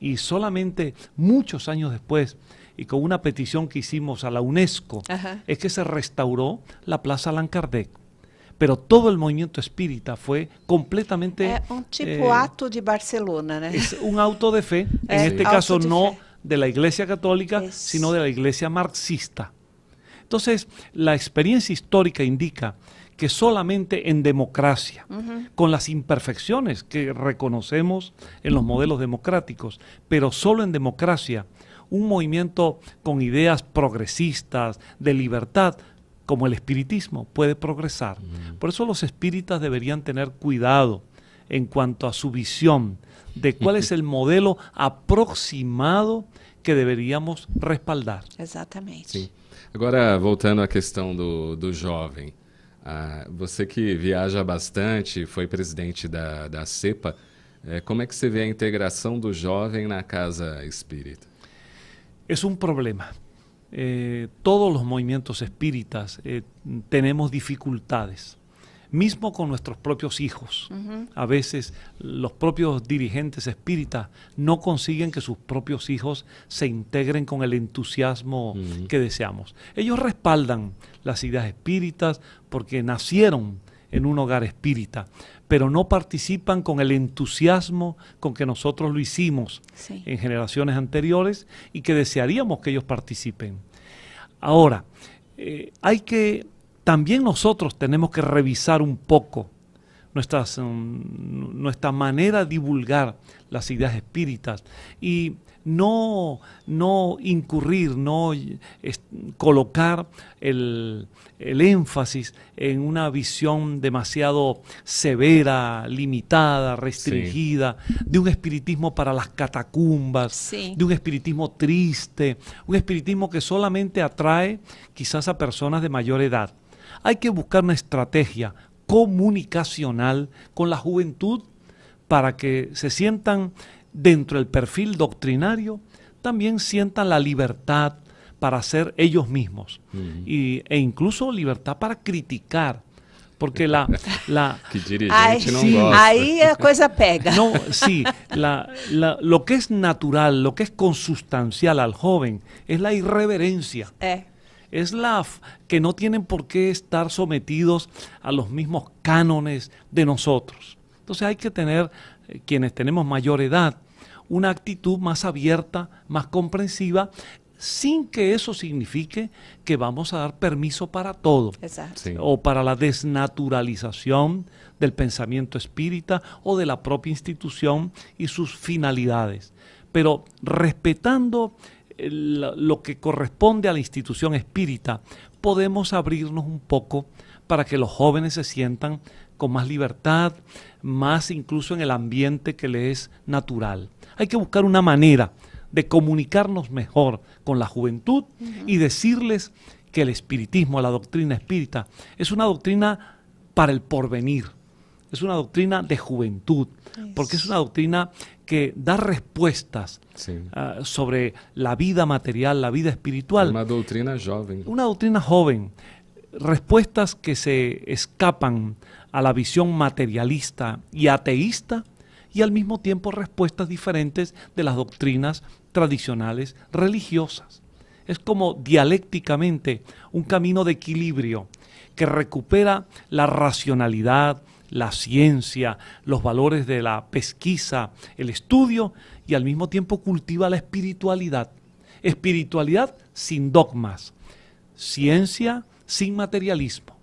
Y solamente muchos años después, y con una petición que hicimos a la UNESCO, es que se restauró la Plaza Allan Kardec. Pero todo el movimiento espírita fue completamente... un tipo acto de Barcelona, ¿no? Es un auto de fe, en este caso no de la Iglesia Católica, sino de la Iglesia marxista. Entonces, la experiencia histórica indica que solamente en democracia, con las imperfecciones que reconocemos en los modelos democráticos, pero solo en democracia, un movimiento con ideas progresistas, de libertad, como el espiritismo, puede progresar. Por eso los espíritas deberían tener cuidado en cuanto a su visión de cuál es el modelo aproximado que deveríamos respaldar. Exatamente. Sim. Agora, voltando à questão do jovem, você que viaja bastante, foi presidente da CEPA, como é que você vê a integração do jovem na casa espírita? Es un problema. Todos los movimientos espíritas tenemos dificultades, mismo con nuestros propios hijos. A veces los propios dirigentes espíritas no consiguen que sus propios hijos se integren con el entusiasmo que deseamos. Ellos respaldan las ideas espíritas porque nacieron en un hogar espírita, pero no participan con el entusiasmo con que nosotros lo hicimos en generaciones anteriores y que desearíamos que ellos participen. Ahora, también nosotros tenemos que revisar un poco nuestra manera de divulgar las ideas espíritas y no incurrir, no colocar el énfasis en una visión demasiado severa, limitada, restringida, de un espiritismo para las catacumbas, de un espiritismo triste, un espiritismo que solamente atrae quizás a personas de mayor edad. Hay que buscar una estrategia comunicacional con la juventud para que se sientan dentro del perfil doctrinario, también sientan la libertad para ser ellos mismos e incluso libertad para criticar, porque que dirigente não gosta. Aí a coisa pega. No, sí, lo que es natural, lo que es consustancial al joven es la irreverencia. es que no tienen por qué estar sometidos a los mismos cánones de nosotros. Entonces hay que tener, quienes tenemos mayor edad, una actitud más abierta, más comprensiva, sin que eso signifique que vamos a dar permiso para todo. Exacto. Sí. O para la desnaturalización del pensamiento espírita o de la propia institución y sus finalidades. Pero respetando lo que corresponde a la institución espírita, podemos abrirnos un poco para que los jóvenes se sientan con más libertad, más incluso en el ambiente que les es natural. Hay que buscar una manera de comunicarnos mejor con la juventud y decirles que el espiritismo, la doctrina espírita, es una doctrina para el porvenir, es una doctrina de juventud, porque es una doctrina que da respuestas sobre la vida material, la vida espiritual. Una doutrina jovem. Una doctrina joven, respuestas que se escapan a la visión materialista y ateísta, y al mismo tiempo respuestas diferentes de las doctrinas tradicionales religiosas. Es como dialécticamente un camino de equilibrio que recupera la racionalidad, la ciencia, los valores de la pesquisa, el estudio, y al mismo tiempo cultiva la espiritualidad. Espiritualidad sin dogmas, ciencia sin materialismo,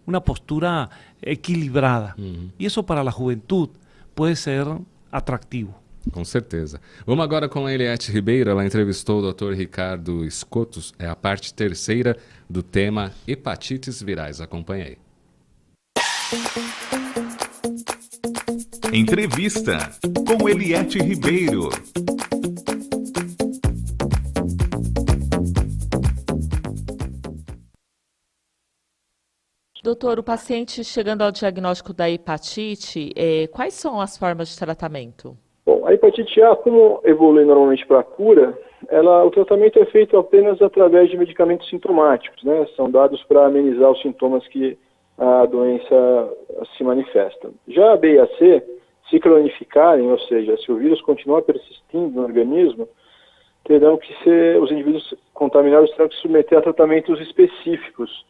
una postura equilibrada. E isso para a juventude pode ser atrativo. Com certeza. Vamos agora com a Eliette Ribeiro. Ela entrevistou o Dr. Ricardo Escotos. É a parte terceira do tema hepatites virais. Acompanhe aí. Entrevista com Eliette Ribeiro. Doutor, o paciente chegando ao diagnóstico da hepatite, quais são as formas de tratamento? Bom, a hepatite A, como evolui normalmente para a cura, o tratamento é feito apenas através de medicamentos sintomáticos, né? São dados para amenizar os sintomas que a doença se manifesta. Já a B e a C, se cronificarem, ou seja, se o vírus continuar persistindo no organismo, os indivíduos contaminados terão que se submeter a tratamentos específicos,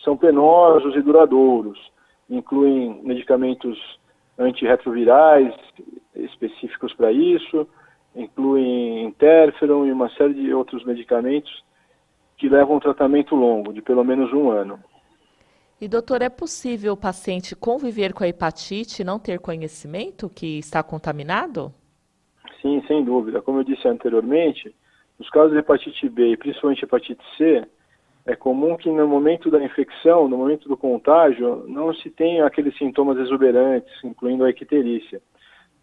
são penosos e duradouros, incluem medicamentos antirretrovirais específicos para isso, incluem interferon e uma série de outros medicamentos que levam um tratamento longo, de pelo menos 1 ano. E, doutor, é possível o paciente conviver com a hepatite e não ter conhecimento que está contaminado? Sim, sem dúvida. Como eu disse anteriormente, nos casos de hepatite B e principalmente hepatite C, é comum que no momento da infecção, no momento do contágio, não se tenha aqueles sintomas exuberantes, incluindo a icterícia.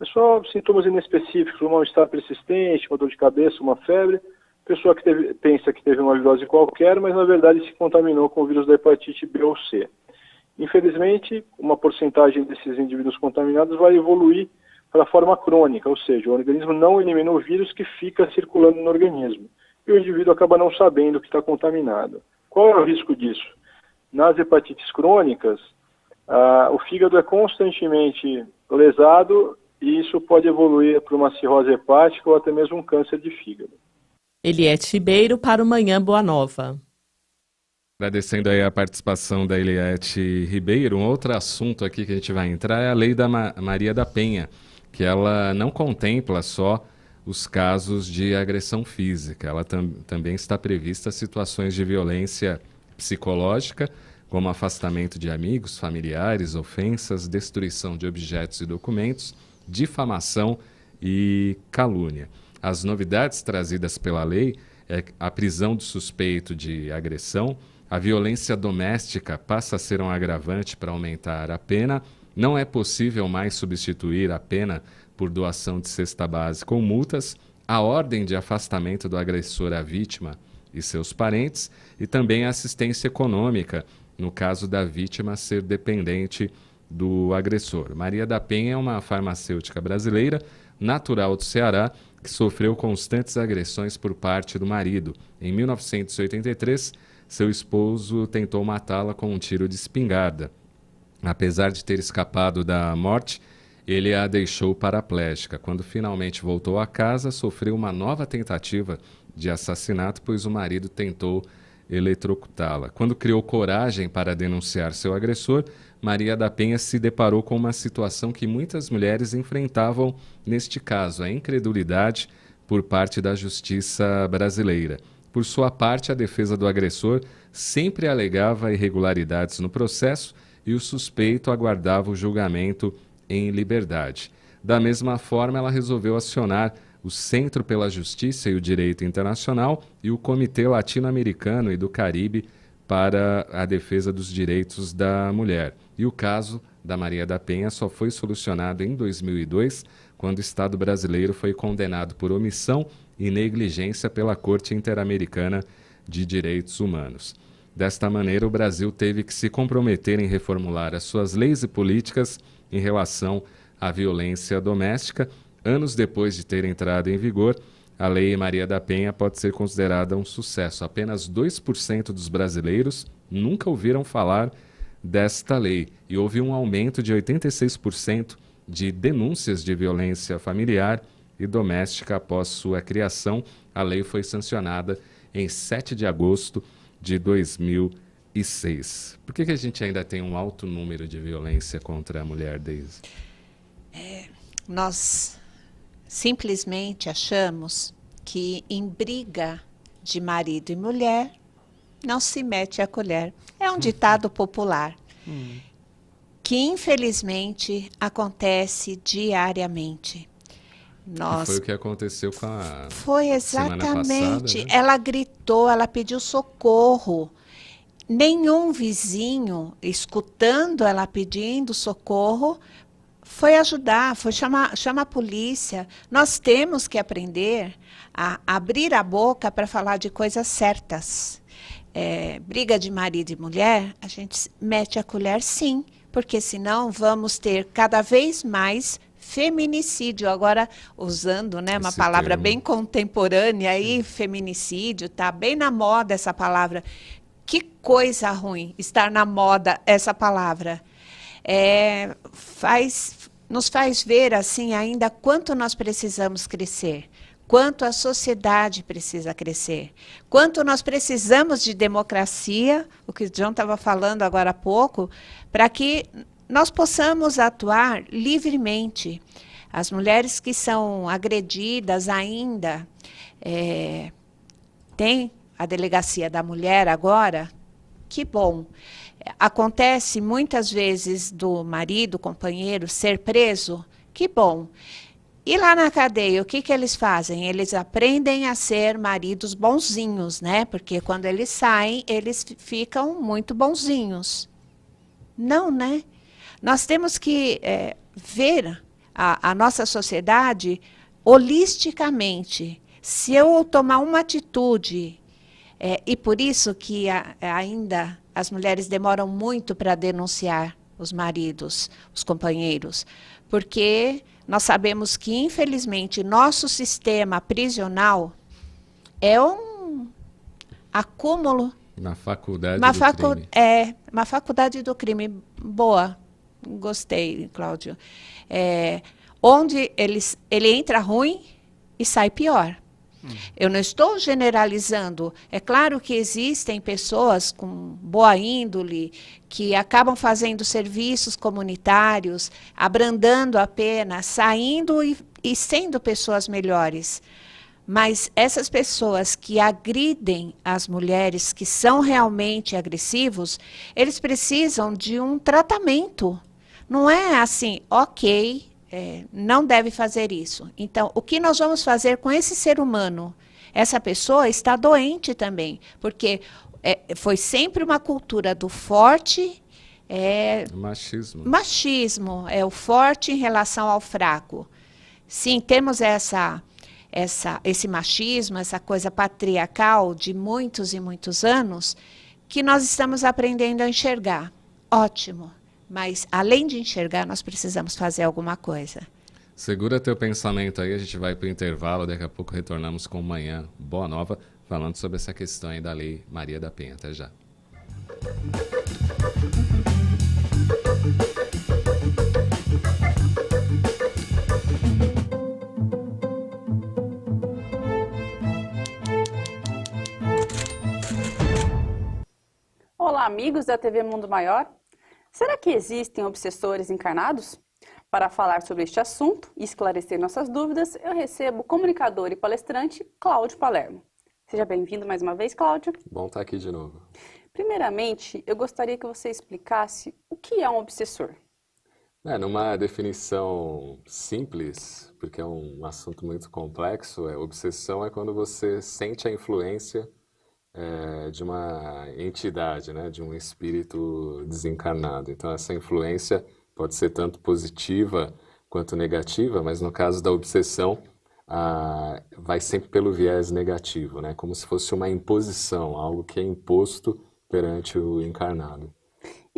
É só sintomas inespecíficos, um mal-estar persistente, uma dor de cabeça, uma febre. A pessoa que pensa que teve uma virose qualquer, mas na verdade se contaminou com o vírus da hepatite B ou C. Infelizmente, uma porcentagem desses indivíduos contaminados vai evoluir para a forma crônica, ou seja, o organismo não elimina o vírus que fica circulando no organismo. E o indivíduo acaba não sabendo que está contaminado. Qual é o risco disso? Nas hepatites crônicas, o fígado é constantemente lesado e isso pode evoluir para uma cirrose hepática ou até mesmo um câncer de fígado. Eliette Ribeiro para o Manhã Boa Nova. Agradecendo aí a participação da Eliette Ribeiro, um outro assunto aqui que a gente vai entrar é a Lei da Maria da Penha, que ela não contempla só os casos de agressão física. Ela também está prevista situações de violência psicológica, como afastamento de amigos, familiares, ofensas, destruição de objetos e documentos, difamação e calúnia. As novidades trazidas pela lei é a prisão do suspeito de agressão, a violência doméstica passa a ser um agravante para aumentar a pena, não é possível mais substituir a pena por doação de cesta básica ou multas, a ordem de afastamento do agressor à vítima e seus parentes e também a assistência econômica, no caso da vítima ser dependente do agressor. Maria da Penha é uma farmacêutica brasileira, natural do Ceará, que sofreu constantes agressões por parte do marido. Em 1983, seu esposo tentou matá-la com um tiro de espingarda. Apesar de ter escapado da morte, ele a deixou paraplégica. Quando finalmente voltou a casa, sofreu uma nova tentativa de assassinato, pois o marido tentou eletrocutá-la. Quando criou coragem para denunciar seu agressor, Maria da Penha se deparou com uma situação que muitas mulheres enfrentavam neste caso, a incredulidade por parte da justiça brasileira. Por sua parte, a defesa do agressor sempre alegava irregularidades no processo e o suspeito aguardava o julgamento em liberdade. Da mesma forma, ela resolveu acionar o Centro pela Justiça e o Direito Internacional e o Comitê Latino-Americano e do Caribe para a defesa dos direitos da mulher. E o caso da Maria da Penha só foi solucionado em 2002, quando o Estado brasileiro foi condenado por omissão e negligência pela Corte Interamericana de Direitos Humanos. Desta maneira, o Brasil teve que se comprometer em reformular as suas leis e políticas em relação à violência doméstica. Anos depois de ter entrado em vigor, a Lei Maria da Penha pode ser considerada um sucesso. Apenas 2% dos brasileiros nunca ouviram falar desta lei e houve um aumento de 86% de denúncias de violência familiar e doméstica após sua criação. A lei foi sancionada em 7 de agosto de 2006. Por que a gente ainda tem um alto número de violência contra a mulher, Deise? Nós simplesmente achamos que em briga de marido e mulher não se mete a colher. É um ditado popular que infelizmente acontece diariamente. Foi o que aconteceu com a Foi semana exatamente. passada, né? Ela gritou, ela pediu socorro. Nenhum vizinho, escutando ela pedindo socorro, foi ajudar, foi chamar a polícia. Nós temos que aprender a abrir a boca para falar de coisas certas. Briga de marido e mulher, a gente mete a colher sim, porque senão vamos ter cada vez mais feminicídio. Agora, usando, né, uma palavra termo. bem contemporânea aí, feminicídio, está bem na moda essa palavra. Que coisa ruim estar na moda essa palavra. Nos faz ver assim ainda quanto nós precisamos crescer, quanto a sociedade precisa crescer, quanto nós precisamos de democracia, o que o John estava falando agora há pouco, para que nós possamos atuar livremente. As mulheres que são agredidas ainda, tem a delegacia da mulher agora, que bom. Acontece muitas vezes do marido, companheiro, ser preso, que bom. E lá na cadeia, o que eles fazem? Eles aprendem a ser maridos bonzinhos, né? Porque quando eles saem, eles ficam muito bonzinhos. Não, né? Nós temos que ver a nossa sociedade holisticamente. Se eu tomar uma atitude, e por isso que ainda as mulheres demoram muito para denunciar os maridos, os companheiros, porque nós sabemos que, infelizmente, nosso sistema prisional é um acúmulo. Uma faculdade do crime. Uma faculdade do crime. Boa. Gostei, Cláudio. Onde ele entra ruim e sai pior. Eu não estou generalizando. É claro que existem pessoas com boa índole que acabam fazendo serviços comunitários, abrandando a pena, saindo e sendo pessoas melhores. Mas essas pessoas que agridem as mulheres, que são realmente agressivos, eles precisam de um tratamento. Não é assim, ok, não deve fazer isso. Então, o que nós vamos fazer com esse ser humano? Essa pessoa está doente também, porque foi sempre uma cultura do forte. Machismo. Machismo, é o forte em relação ao fraco. Sim, temos esse machismo, essa coisa patriarcal de muitos e muitos anos, que nós estamos aprendendo a enxergar. Ótimo. Mas, além de enxergar, nós precisamos fazer alguma coisa. Segura teu pensamento aí, a gente vai para o intervalo, daqui a pouco retornamos com Manhã Boa Nova, falando sobre essa questão aí da Lei Maria da Penha. Até já. Olá, amigos da TV Mundo Maior. Será que existem obsessores encarnados? Para falar sobre este assunto e esclarecer nossas dúvidas, eu recebo o comunicador e palestrante Cláudio Palermo. Seja bem-vindo mais uma vez, Cláudio. Bom estar aqui de novo. Primeiramente, eu gostaria que você explicasse o que é um obsessor. Numa definição simples, porque é um assunto muito complexo, obsessão é quando você sente a influência de uma entidade, né, de um espírito desencarnado. Então, essa influência pode ser tanto positiva quanto negativa, mas no caso da obsessão, vai sempre pelo viés negativo, né, como se fosse uma imposição, algo que é imposto perante o encarnado.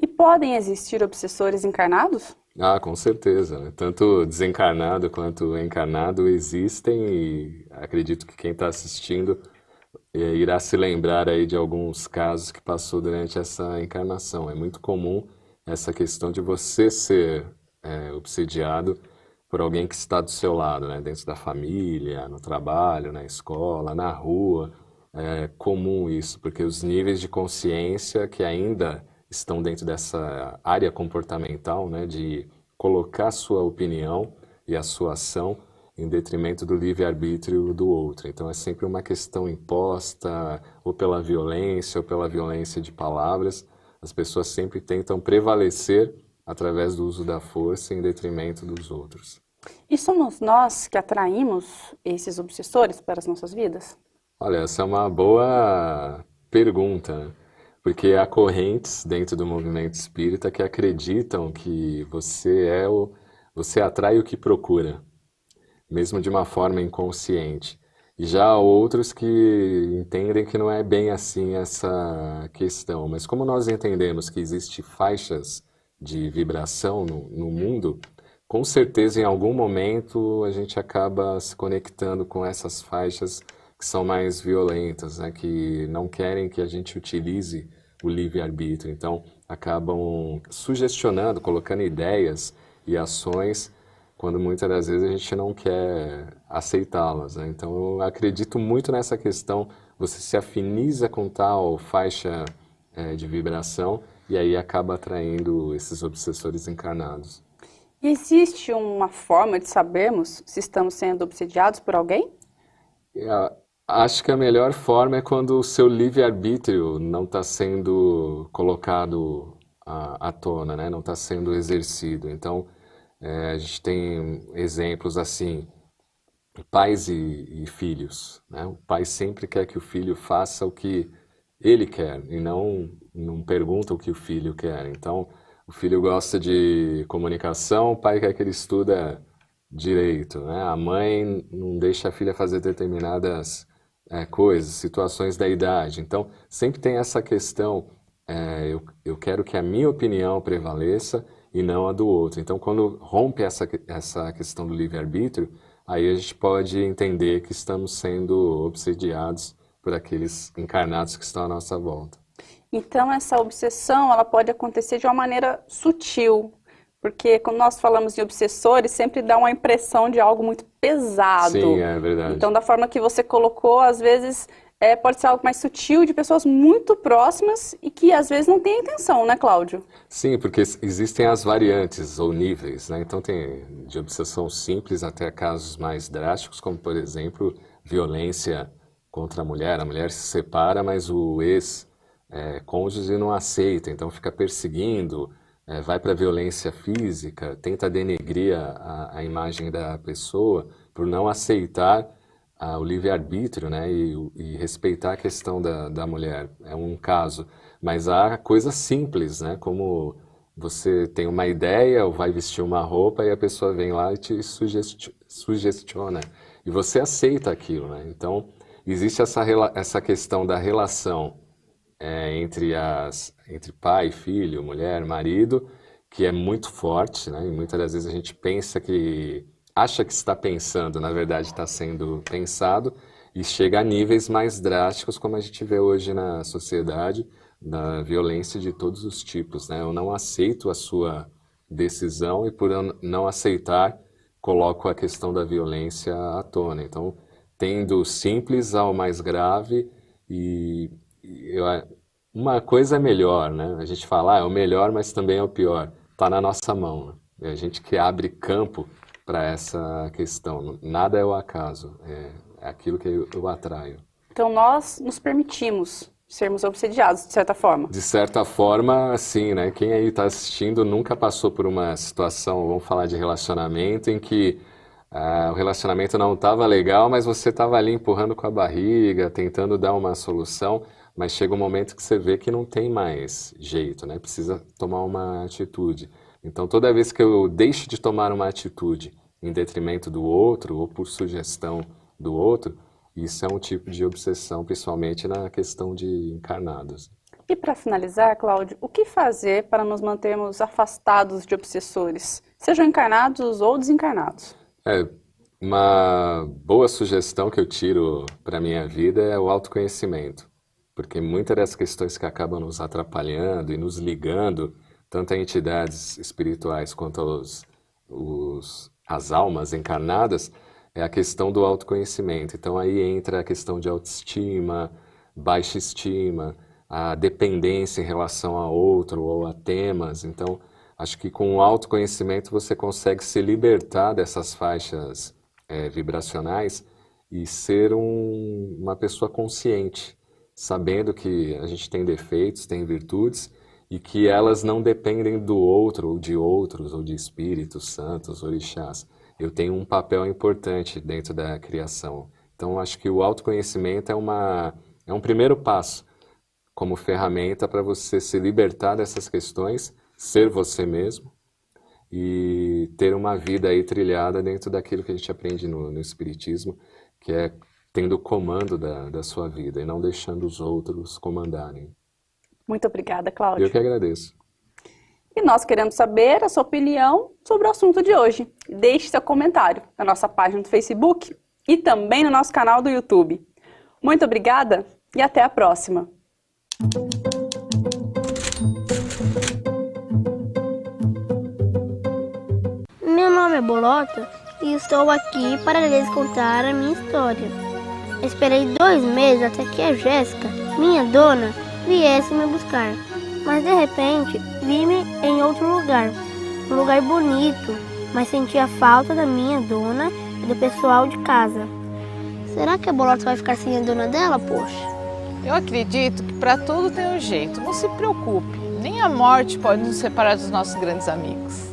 E podem existir obsessores encarnados? Com certeza, né? Tanto desencarnado quanto encarnado existem e acredito que quem está assistindo irá se lembrar aí de alguns casos que passou durante essa encarnação. É muito comum essa questão de você ser obsediado por alguém que está do seu lado, né? Dentro da família, no trabalho, na escola, na rua. É comum isso, porque os níveis de consciência que ainda estão dentro dessa área comportamental, né, de colocar a sua opinião e a sua ação em detrimento do livre-arbítrio do outro. Então é sempre uma questão imposta, ou pela violência de palavras. As pessoas sempre tentam prevalecer através do uso da força em detrimento dos outros. E somos nós que atraímos esses obsessores para as nossas vidas? Olha, essa é uma boa pergunta, né? Porque há correntes dentro do movimento espírita que acreditam que você atrai o que procura, mesmo de uma forma inconsciente. E já há outros que entendem que não é bem assim essa questão. Mas como nós entendemos que existem faixas de vibração no mundo, com certeza em algum momento a gente acaba se conectando com essas faixas que são mais violentas, né, que não querem que a gente utilize o livre-arbítrio. Então, acabam sugestionando, colocando ideias e ações, quando muitas das vezes a gente não quer aceitá-las, né? Então, eu acredito muito nessa questão, você se afiniza com tal faixa de vibração e aí acaba atraindo esses obsessores encarnados. E existe uma forma de sabermos se estamos sendo obsediados por alguém? Acho que a melhor forma é quando o seu livre-arbítrio não está sendo colocado à tona, né? Não está sendo exercido. Então, a gente tem exemplos assim, pais e filhos, né? O pai sempre quer que o filho faça o que ele quer e não pergunta o que o filho quer. Então, o filho gosta de comunicação, o pai quer que ele estuda direito, né? A mãe não deixa a filha fazer determinadas coisas, situações da idade. Então, sempre tem essa questão, eu quero que a minha opinião prevaleça e não a do outro. Então, quando rompe essa questão do livre-arbítrio, aí a gente pode entender que estamos sendo obsediados por aqueles encarnados que estão à nossa volta. Então, essa obsessão, ela pode acontecer de uma maneira sutil, porque quando nós falamos em obsessores, sempre dá uma impressão de algo muito pesado. Sim, é verdade. Então, da forma que você colocou, às vezes pode ser algo mais sutil, de pessoas muito próximas e que às vezes não tem a intenção, né, Cláudio? Sim, porque existem as variantes ou níveis, né? Então tem de obsessão simples até casos mais drásticos, como por exemplo, violência contra a mulher se separa, mas o ex-cônjuge não aceita, então fica perseguindo, vai para a violência física, tenta denegrir a imagem da pessoa por não aceitar o livre-arbítrio, né, e respeitar a questão da mulher. É um caso. Mas há coisas simples, né, como você tem uma ideia ou vai vestir uma roupa e a pessoa vem lá e te sugestiona. E você aceita aquilo, né? Então, existe essa questão da relação entre pai, filho, mulher, marido, que é muito forte, né? E muitas das vezes a gente acha que está pensando, na verdade está sendo pensado, e chega a níveis mais drásticos, como a gente vê hoje na sociedade, da violência de todos os tipos, né? Eu não aceito a sua decisão e por não aceitar, coloco a questão da violência à tona. Então, tendo simples ao mais grave, e uma coisa é melhor, né? A gente fala, é o melhor, mas também é o pior. Está na nossa mão, né? É a gente que abre campo para essa questão. Nada é o acaso, é aquilo que eu atraio. Então nós nos permitimos sermos obsediados, de certa forma. De certa forma, sim, né? Quem aí está assistindo nunca passou por uma situação, vamos falar de relacionamento, em que o relacionamento não estava legal, mas você estava ali empurrando com a barriga, tentando dar uma solução, mas chega um momento que você vê que não tem mais jeito, né? Precisa tomar uma atitude. Então, toda vez que eu deixo de tomar uma atitude em detrimento do outro ou por sugestão do outro, isso é um tipo de obsessão, principalmente na questão de encarnados. E para finalizar, Cláudio, o que fazer para nos mantermos afastados de obsessores, sejam encarnados ou desencarnados? Uma boa sugestão que eu tiro para a minha vida é o autoconhecimento, porque muitas das questões que acabam nos atrapalhando e nos ligando, tanto a entidades espirituais quanto as almas encarnadas, é a questão do autoconhecimento. Então aí entra a questão de autoestima, baixa estima, a dependência em relação a outro ou a temas. Então acho que com o autoconhecimento você consegue se libertar dessas faixas vibracionais e ser uma pessoa consciente, sabendo que a gente tem defeitos, tem virtudes, e que elas não dependem do outro, ou de outros, ou de espíritos santos, orixás. Eu tenho um papel importante dentro da criação. Então, acho que o autoconhecimento é um primeiro passo como ferramenta para você se libertar dessas questões, ser você mesmo e ter uma vida aí trilhada dentro daquilo que a gente aprende no Espiritismo, que é tendo o comando da sua vida e não deixando os outros comandarem. Muito obrigada, Cláudio. Eu que agradeço. E nós queremos saber a sua opinião sobre o assunto de hoje. Deixe seu comentário na nossa página do Facebook e também no nosso canal do YouTube. Muito obrigada e até a próxima. Meu nome é Bolota e estou aqui para lhes contar a minha história. Esperei 2 meses até que a Jéssica, minha dona, viesse me buscar, mas de repente vi-me em outro lugar, um lugar bonito, mas senti a falta da minha dona e do pessoal de casa. Será que a Bolota vai ficar sem a dona dela, poxa? Eu acredito que para tudo tem um jeito, não se preocupe, nem a morte pode nos separar dos nossos grandes amigos.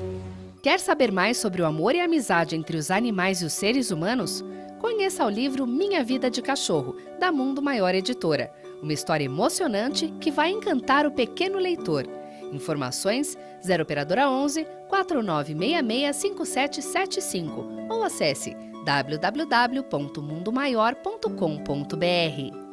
Quer saber mais sobre o amor e a amizade entre os animais e os seres humanos? Conheça o livro Minha Vida de Cachorro, da Mundo Maior Editora. Uma história emocionante que vai encantar o pequeno leitor. Informações 0 operadora 11 4966 5775 ou acesse www.mundomaior.com.br.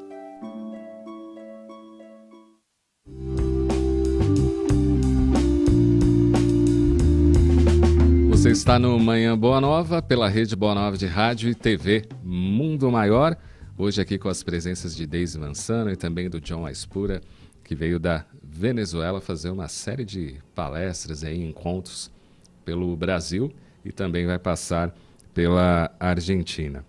Você está no Manhã Boa Nova, pela Rede Boa Nova de Rádio e TV Mundo Maior. Hoje aqui com as presenças de Deise Manzano e também do John Aispura, que veio da Venezuela fazer uma série de palestras e encontros pelo Brasil e também vai passar pela Argentina.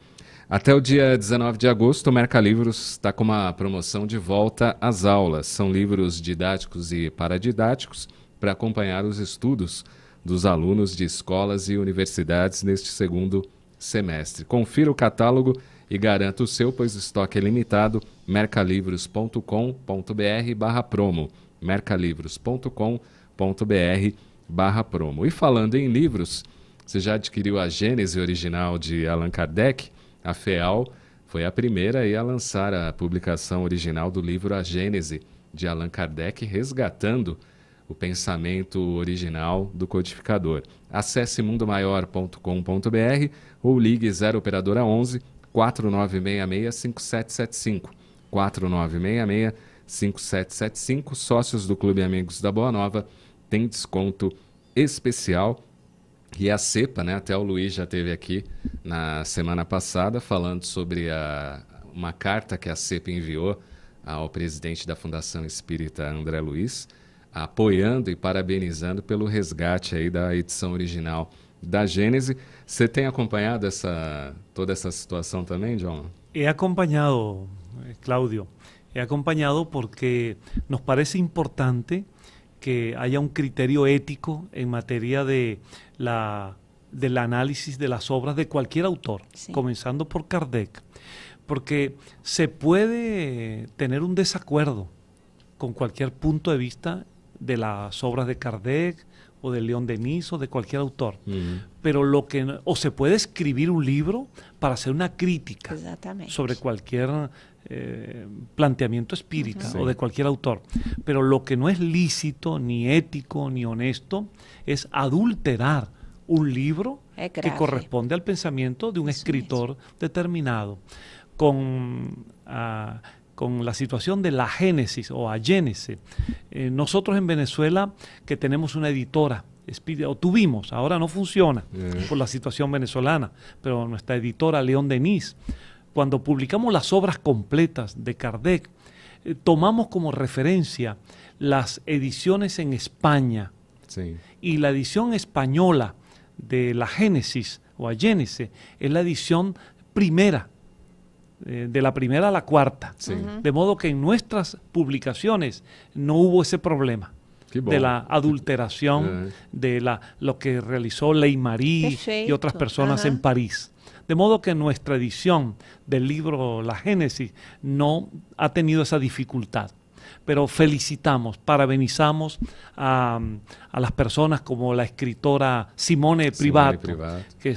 Até o dia 19 de agosto, o Mercalivros está com uma promoção de volta às aulas. São livros didáticos e paradidáticos para acompanhar os estudos dos alunos de escolas e universidades neste segundo semestre. Confira o catálogo e garanta o seu, pois o estoque é limitado. mercalivros.com.br/promo. mercalivros.com.br/promo. E falando em livros, você já adquiriu a Gênese original de Allan Kardec? A FEAL foi a primeira a lançar a publicação original do livro A Gênese de Allan Kardec, resgatando o pensamento original do codificador. Acesse mundomaior.com.br ou ligue 0 operadora 11 4966-5775. 4966-5775. Sócios do Clube Amigos da Boa Nova tem desconto especial. E a CEPA, né, até o Luiz já esteve aqui na semana passada falando sobre uma carta que a CEPA enviou ao presidente da Fundação Espírita André Luiz, apoiando e parabenizando pelo resgate aí da edição original da Gênese. Você tem acompanhado toda essa situação também, John? He acompanhado, Claudio. He acompañado porque nos parece importante que haya un criterio ético en materia del análisis de las obras de cualquier autor, comenzando por Kardec, porque se puede tener un desacuerdo con cualquier punto de vista de las obras de Kardec o de León Denis o de cualquier autor, pero o se puede escribir un libro para hacer una crítica sobre cualquier planteamiento espírita o de cualquier autor, pero lo que no es lícito, ni ético, ni honesto, es adulterar un libro que corresponde al pensamiento de un escritor determinado. Con la situación de la génesis o agénese, nosotros en Venezuela, que tenemos una editora, o tuvimos, ahora no funciona por la situación venezolana, pero nuestra editora León Denis, cuando publicamos las obras completas de Kardec, tomamos como referencia las ediciones en España, y la edición española de la Génesis o Agénese es la edición primera, de la primera a la cuarta, de modo que en nuestras publicaciones no hubo ese problema de la adulteración de lo que realizó Ley-Marie y otras personas en París. De modo que nuestra edición del libro La Génesis no ha tenido esa dificultad. Pero felicitamos, parabenizamos a las personas como la escritora Simone Privato, que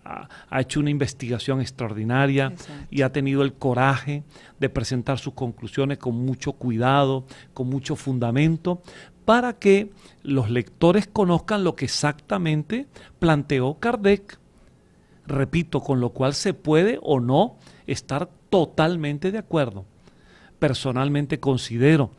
ha hecho una investigación extraordinaria y ha tenido el coraje de presentar sus conclusiones con mucho cuidado, con mucho fundamento, para que los lectores conozcan lo que exactamente planteó Kardec. Repito, con lo cual se puede o no estar totalmente de acuerdo. Personalmente considero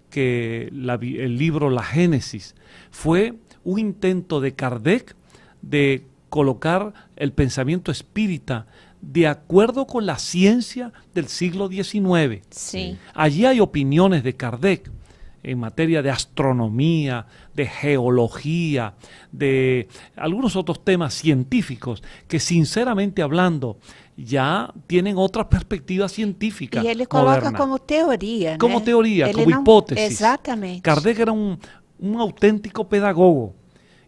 que el libro La Génesis fue un intento de Kardec de colocar el pensamiento espírita de acuerdo con la ciencia del siglo XIX. Allí hay opiniones de Kardec en materia de astronomía, de geología, de algunos otros temas científicos que, sinceramente hablando, ya tienen otra perspectiva científica. Y él coloca moderna. como teoría, como né? teoría, Ele como não... hipótesis. Exatamente. Kardec era un auténtico pedagogo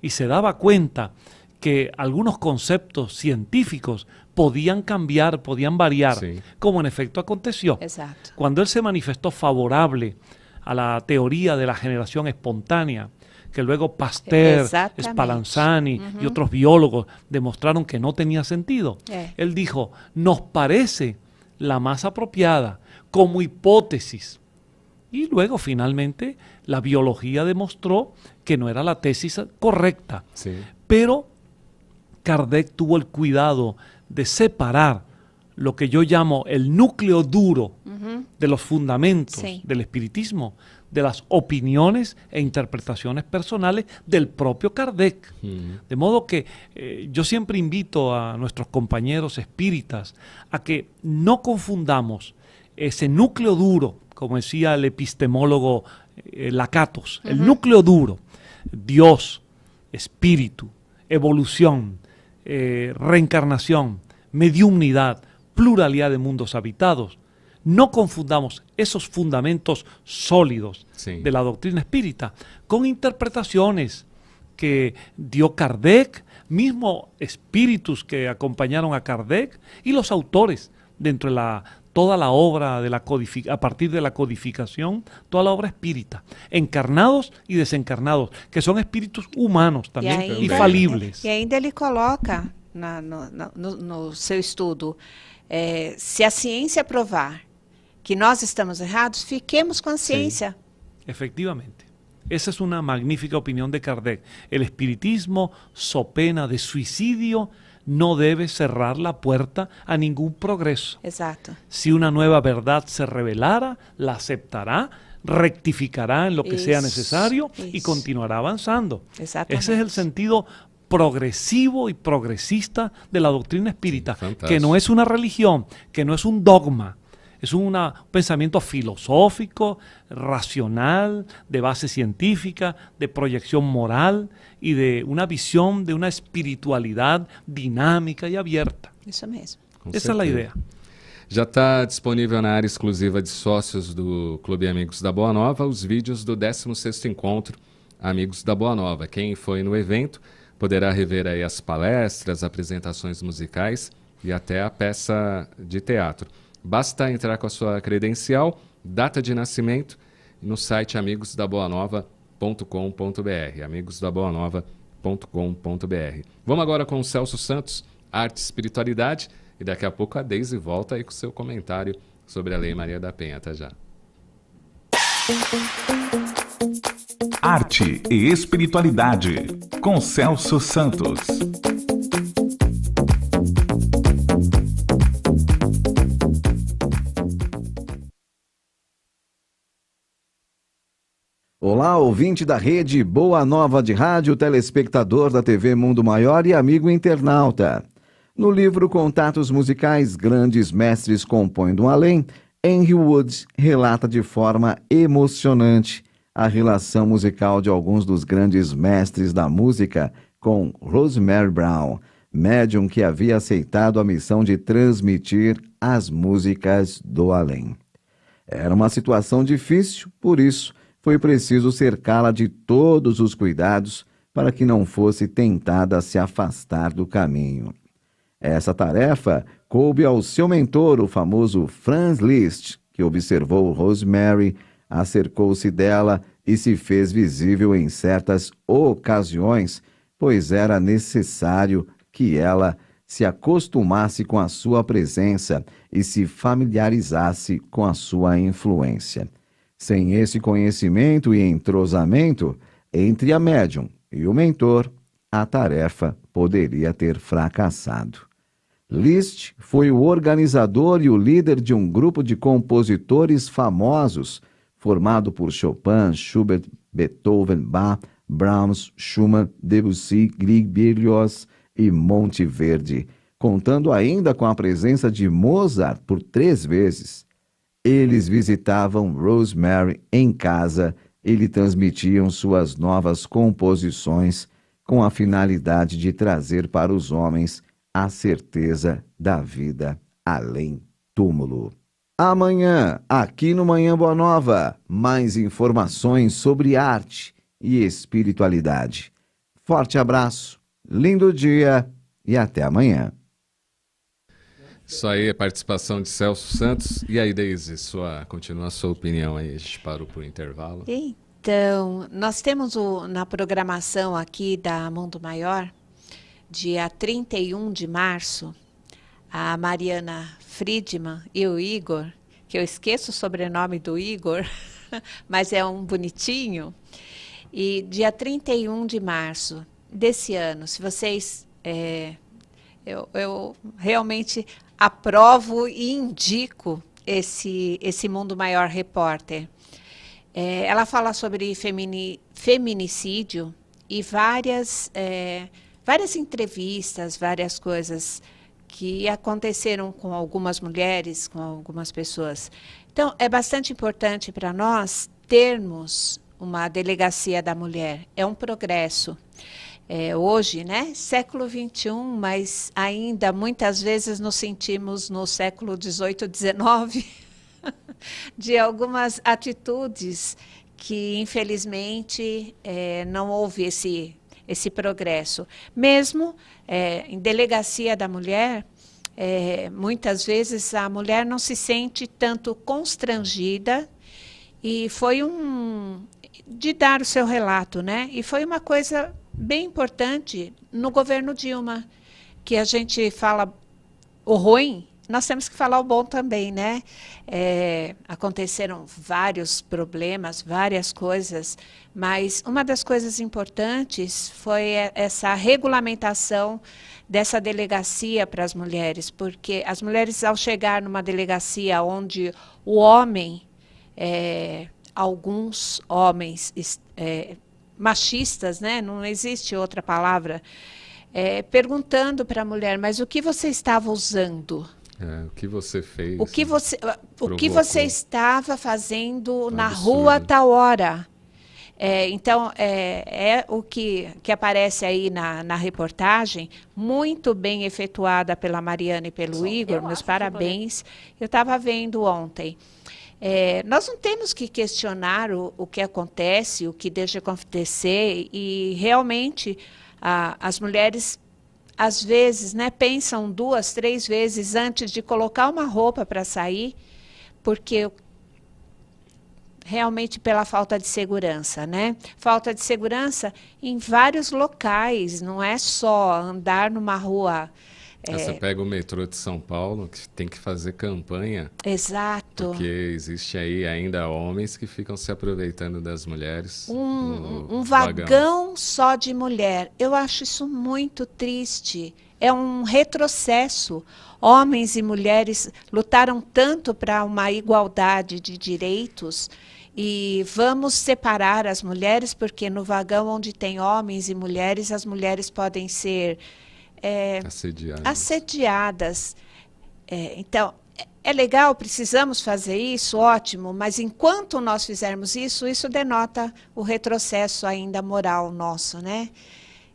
y se daba cuenta que algunos conceptos científicos podían cambiar, podían variar, como en efecto aconteció. Exacto. Cuando él se manifestó favorable a la teoría de la generación espontánea, que luego Pasteur, Spallanzani y otros biólogos demostraron que no tenía sentido, él dijo, nos parece la más apropiada como hipótesis. Y luego finalmente la biología demostró que no era la tesis correcta. Pero Kardec tuvo el cuidado de separar lo que yo llamo el núcleo duro de los fundamentos del espiritismo, de las opiniones e interpretaciones personales del propio Kardec. De modo que yo siempre invito a nuestros compañeros espíritas a que no confundamos ese núcleo duro, como decía el epistemólogo Lakatos, el núcleo duro, Dios, espíritu, evolución, reencarnación, mediumnidad, pluralidad de mundos habitados. No confundamos esos fundamentos sólidos de la doctrina espírita con interpretaciones que dio Kardec, mismo espíritus que acompañaron a Kardec y los autores dentro de toda la obra de a partir de la codificación, toda la obra espírita, encarnados y desencarnados, que son espíritus humanos también y falibles. E ainda ele coloca no seu estudo, se a ciência provar que nós estamos errados, fiquemos com a ciência. Efectivamente. Esa es una magnífica opinión de Kardec. El espiritismo, so pena de suicidio, no debe cerrar la puerta a ningún progreso. Exacto. Si una nueva verdad se revelara, la aceptará, rectificará en lo que sea necesario y continuará avanzando. Ese es el sentido progresivo y progresista de la doctrina espírita, que no es una religión, que no es un dogma, es un pensamiento filosófico, racional, de base científica, de proyección moral y de una visión de una espiritualidad dinámica y abierta. Eso mesmo. Esa es la idea. Já está disponível na área exclusiva de sócios do Clube Amigos da Boa Nova os vídeos do 16º Encontro Amigos da Boa Nova. Quem foi no evento poderá rever aí as palestras, apresentações musicais e até a peça de teatro. Basta entrar com a sua credencial, data de nascimento no site amigosdaboanova.com.br, amigosdaboanova.com.br. Vamos agora com o Celso Santos, Arte e Espiritualidade, e daqui a pouco a Deise volta aí com o seu comentário sobre a Lei Maria da Penha. Até já. Arte e Espiritualidade, com Celso Santos. Olá, ouvinte da rede Boa Nova de Rádio, telespectador da TV Mundo Maior e amigo internauta. No livro Contatos Musicais, Grandes Mestres Compõem do Além, Henry Wood relata de forma emocionante a relação musical de alguns dos grandes mestres da música com Rosemary Brown, médium que havia aceitado a missão de transmitir as músicas do além. Era uma situação difícil, por isso foi preciso cercá-la de todos os cuidados para que não fosse tentada a se afastar do caminho. Essa tarefa coube ao seu mentor, o famoso Franz Liszt, que observou Rosemary, acercou-se dela e se fez visível em certas ocasiões, pois era necessário que ela se acostumasse com a sua presença e se familiarizasse com a sua influência. Sem esse conhecimento e entrosamento entre a médium e o mentor, a tarefa poderia ter fracassado. Liszt foi o organizador e o líder de um grupo de compositores famosos, formado por Chopin, Schubert, Beethoven, Bach, Brahms, Schumann, Debussy, Grieg, Berlioz e Monteverdi, contando ainda com a presença de Mozart por 3 vezes. Eles visitavam Rosemary em casa e lhe transmitiam suas novas composições com a finalidade de trazer para os homens a certeza da vida além túmulo. Amanhã, aqui no Manhã Boa Nova, mais informações sobre arte e espiritualidade. Forte abraço, lindo dia e até amanhã. Isso aí, a participação de Celso Santos. E aí, Deise, continua a sua opinião aí, a gente parou por intervalo. Então, nós temos na programação aqui da Mundo Maior, dia 31 de março, a Mariana Friedman e o Igor, que eu esqueço o sobrenome do Igor, mas é um bonitinho. E dia 31 de março desse ano, se vocês... Eu realmente aprovo e indico esse Mundo Maior Repórter. Ela fala sobre feminicídio e várias entrevistas, várias coisas que aconteceram com algumas mulheres, com algumas pessoas. Então, é bastante importante para nós termos uma delegacia da mulher. É um progresso. Hoje, né, século XXI, mas ainda muitas vezes nos sentimos no século XVIII, XIX, de algumas atitudes que, infelizmente, não houve esse progresso. Mesmo em delegacia da mulher, muitas vezes a mulher não se sente tanto constrangida e foi de dar o seu relato, né? E foi uma coisa bem importante no governo Dilma, que a gente fala o ruim, nós temos que falar o bom também, né? Aconteceram vários problemas, várias coisas, mas uma das coisas importantes foi essa regulamentação dessa delegacia para as mulheres, porque as mulheres, ao chegar numa delegacia onde o homem, alguns homens machistas, né? Não existe outra palavra, perguntando para a mulher, mas o que você estava usando? O que você fez? O que você estava fazendo na rua a tal hora? Então, é o que aparece aí na reportagem, muito bem efetuada pela Mariana e pelo Igor, meus parabéns. Eu estava vendo ontem. Nós não temos que questionar o que acontece, o que deixa acontecer, e realmente as mulheres, às vezes, né, pensam 2, 3 vezes antes de colocar uma roupa para sair, porque realmente pela falta de segurança, né? Falta de segurança em vários locais, não é só andar numa rua. Você pega o metrô de São Paulo, que tem que fazer campanha. Exato. Porque existe aí ainda homens que ficam se aproveitando das mulheres. Um vagão só de mulher. Eu acho isso muito triste. É um retrocesso. Homens e mulheres lutaram tanto para uma igualdade de direitos, e vamos separar as mulheres, porque no vagão onde tem homens e mulheres, as mulheres podem ser assediadas. Então, é legal, precisamos fazer isso, ótimo, mas enquanto nós fizermos isso, isso denota o retrocesso ainda moral nosso, né?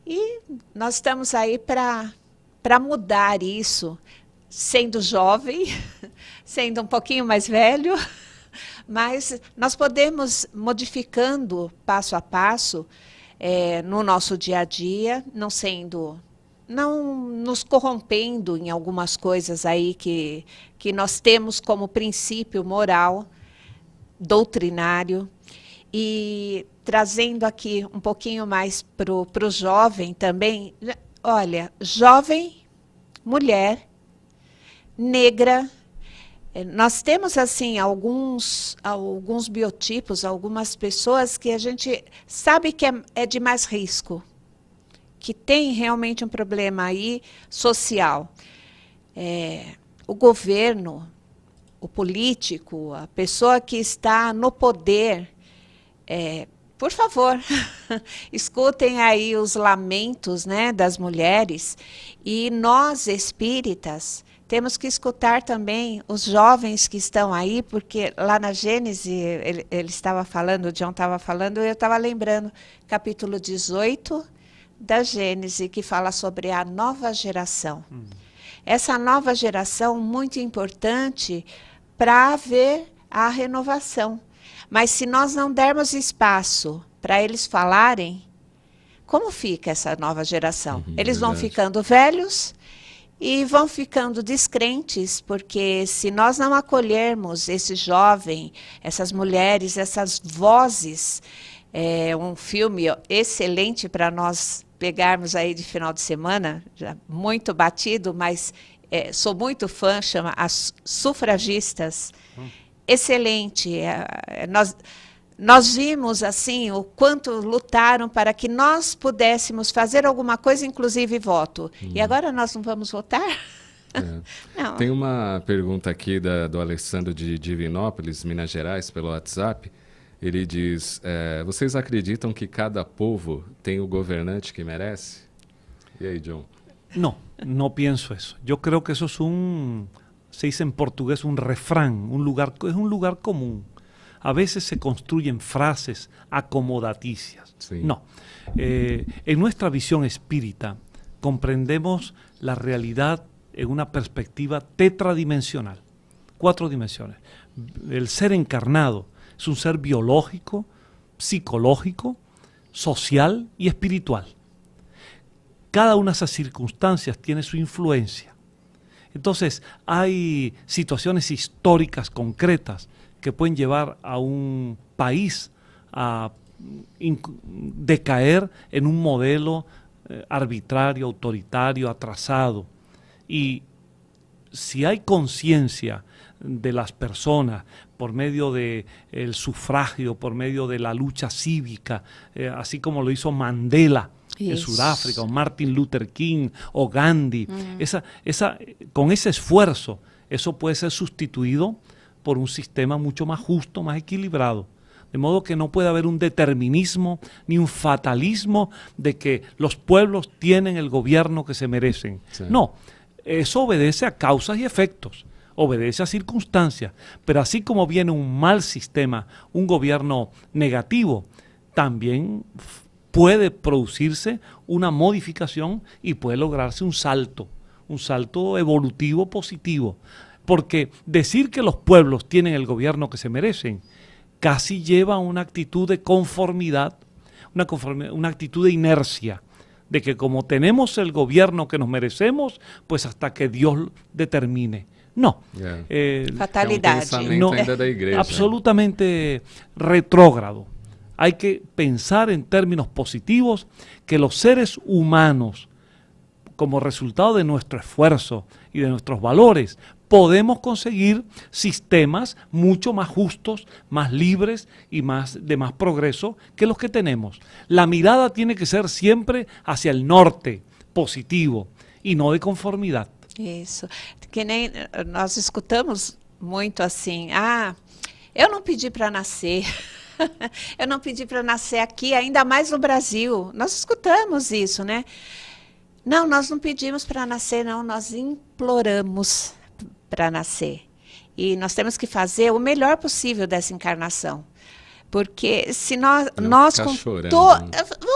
E nós estamos aí para mudar isso, sendo jovem, sendo um pouquinho mais velho, mas nós podemos, modificando passo a passo, no nosso dia a dia, não nos corrompendo em algumas coisas aí que nós temos como princípio moral, doutrinário, e trazendo aqui um pouquinho mais para o jovem também. Olha, jovem, mulher, negra, nós temos assim alguns biotipos, algumas pessoas que a gente sabe que é de mais risco, que tem realmente um problema aí social. O governo, o político, a pessoa que está no poder, por favor, escutem aí os lamentos, né, das mulheres, e nós espíritas temos que escutar também os jovens que estão aí, porque lá na Gênesis, ele estava falando, o John estava falando, eu estava lembrando, capítulo 18 da Gênesis, que fala sobre a nova geração. Essa nova geração, muito importante para haver a renovação. Mas se nós não dermos espaço para eles falarem, como fica essa nova geração? Eles vão ficando velhos e vão ficando descrentes, porque se nós não acolhermos esse jovem, essas mulheres, essas vozes, um filme excelente para nós pegarmos aí de final de semana, já muito batido, mas sou muito fã, chama As Sufragistas. Excelente. Nós vimos assim o quanto lutaram para que nós pudéssemos fazer alguma coisa, inclusive voto. E agora nós não vamos votar? Não. Tem uma pergunta aqui do Alessandro de Divinópolis, Minas Gerais, pelo WhatsApp. Ele diz, vocês acreditam que cada povo tem o governante que merece? E aí, John? No pienso eso. Yo creo que eso es se dice en portugués, un refrán, es un lugar común. A veces se construyen frases acomodaticias. Sí. No. En nuestra visión espírita comprendemos la realidad en una perspectiva tetradimensional, 4 dimensiones. El ser encarnado es un ser biológico, psicológico, social y espiritual. Cada una de esas circunstancias tiene su influencia. Entonces, hay situaciones históricas concretas que pueden llevar a un país a decaer en un modelo arbitrario, autoritario, atrasado. Y si hay conciencia de las personas por medio del sufragio, por medio de la lucha cívica, así como lo hizo Mandela en Sudáfrica, o Martin Luther King, o Gandhi, con ese esfuerzo, eso puede ser sustituido por un sistema mucho más justo, más equilibrado. De modo que no puede haber un determinismo ni un fatalismo de que los pueblos tienen el gobierno que se merecen. Sí. No, eso obedece a causas y efectos, obedece a circunstancias, pero así como viene un mal sistema, un gobierno negativo, también puede producirse una modificación y puede lograrse un salto evolutivo positivo. Porque decir que los pueblos tienen el gobierno que se merecen casi lleva a una actitud de conformidad, una actitud de inercia, de que como tenemos el gobierno que nos merecemos, pues hasta que Dios determine. No. Fatalidad. No, absolutamente retrógrado. Hay que pensar en términos positivos que los seres humanos, como resultado de nuestro esfuerzo y de nuestros valores, podemos conseguir sistemas mucho más justos, más libres y de más progreso que los que tenemos. La mirada tiene que ser siempre hacia el norte, positivo, y no de conformidade. Isso. Que nem nós escutamos muito assim, eu não pedi para nascer. Eu não pedi para nascer aqui, ainda mais no Brasil. Nós escutamos isso, né? Não, nós não pedimos para nascer, não, nós imploramos para nascer. E nós temos que fazer o melhor possível dessa encarnação. Porque se nós vamos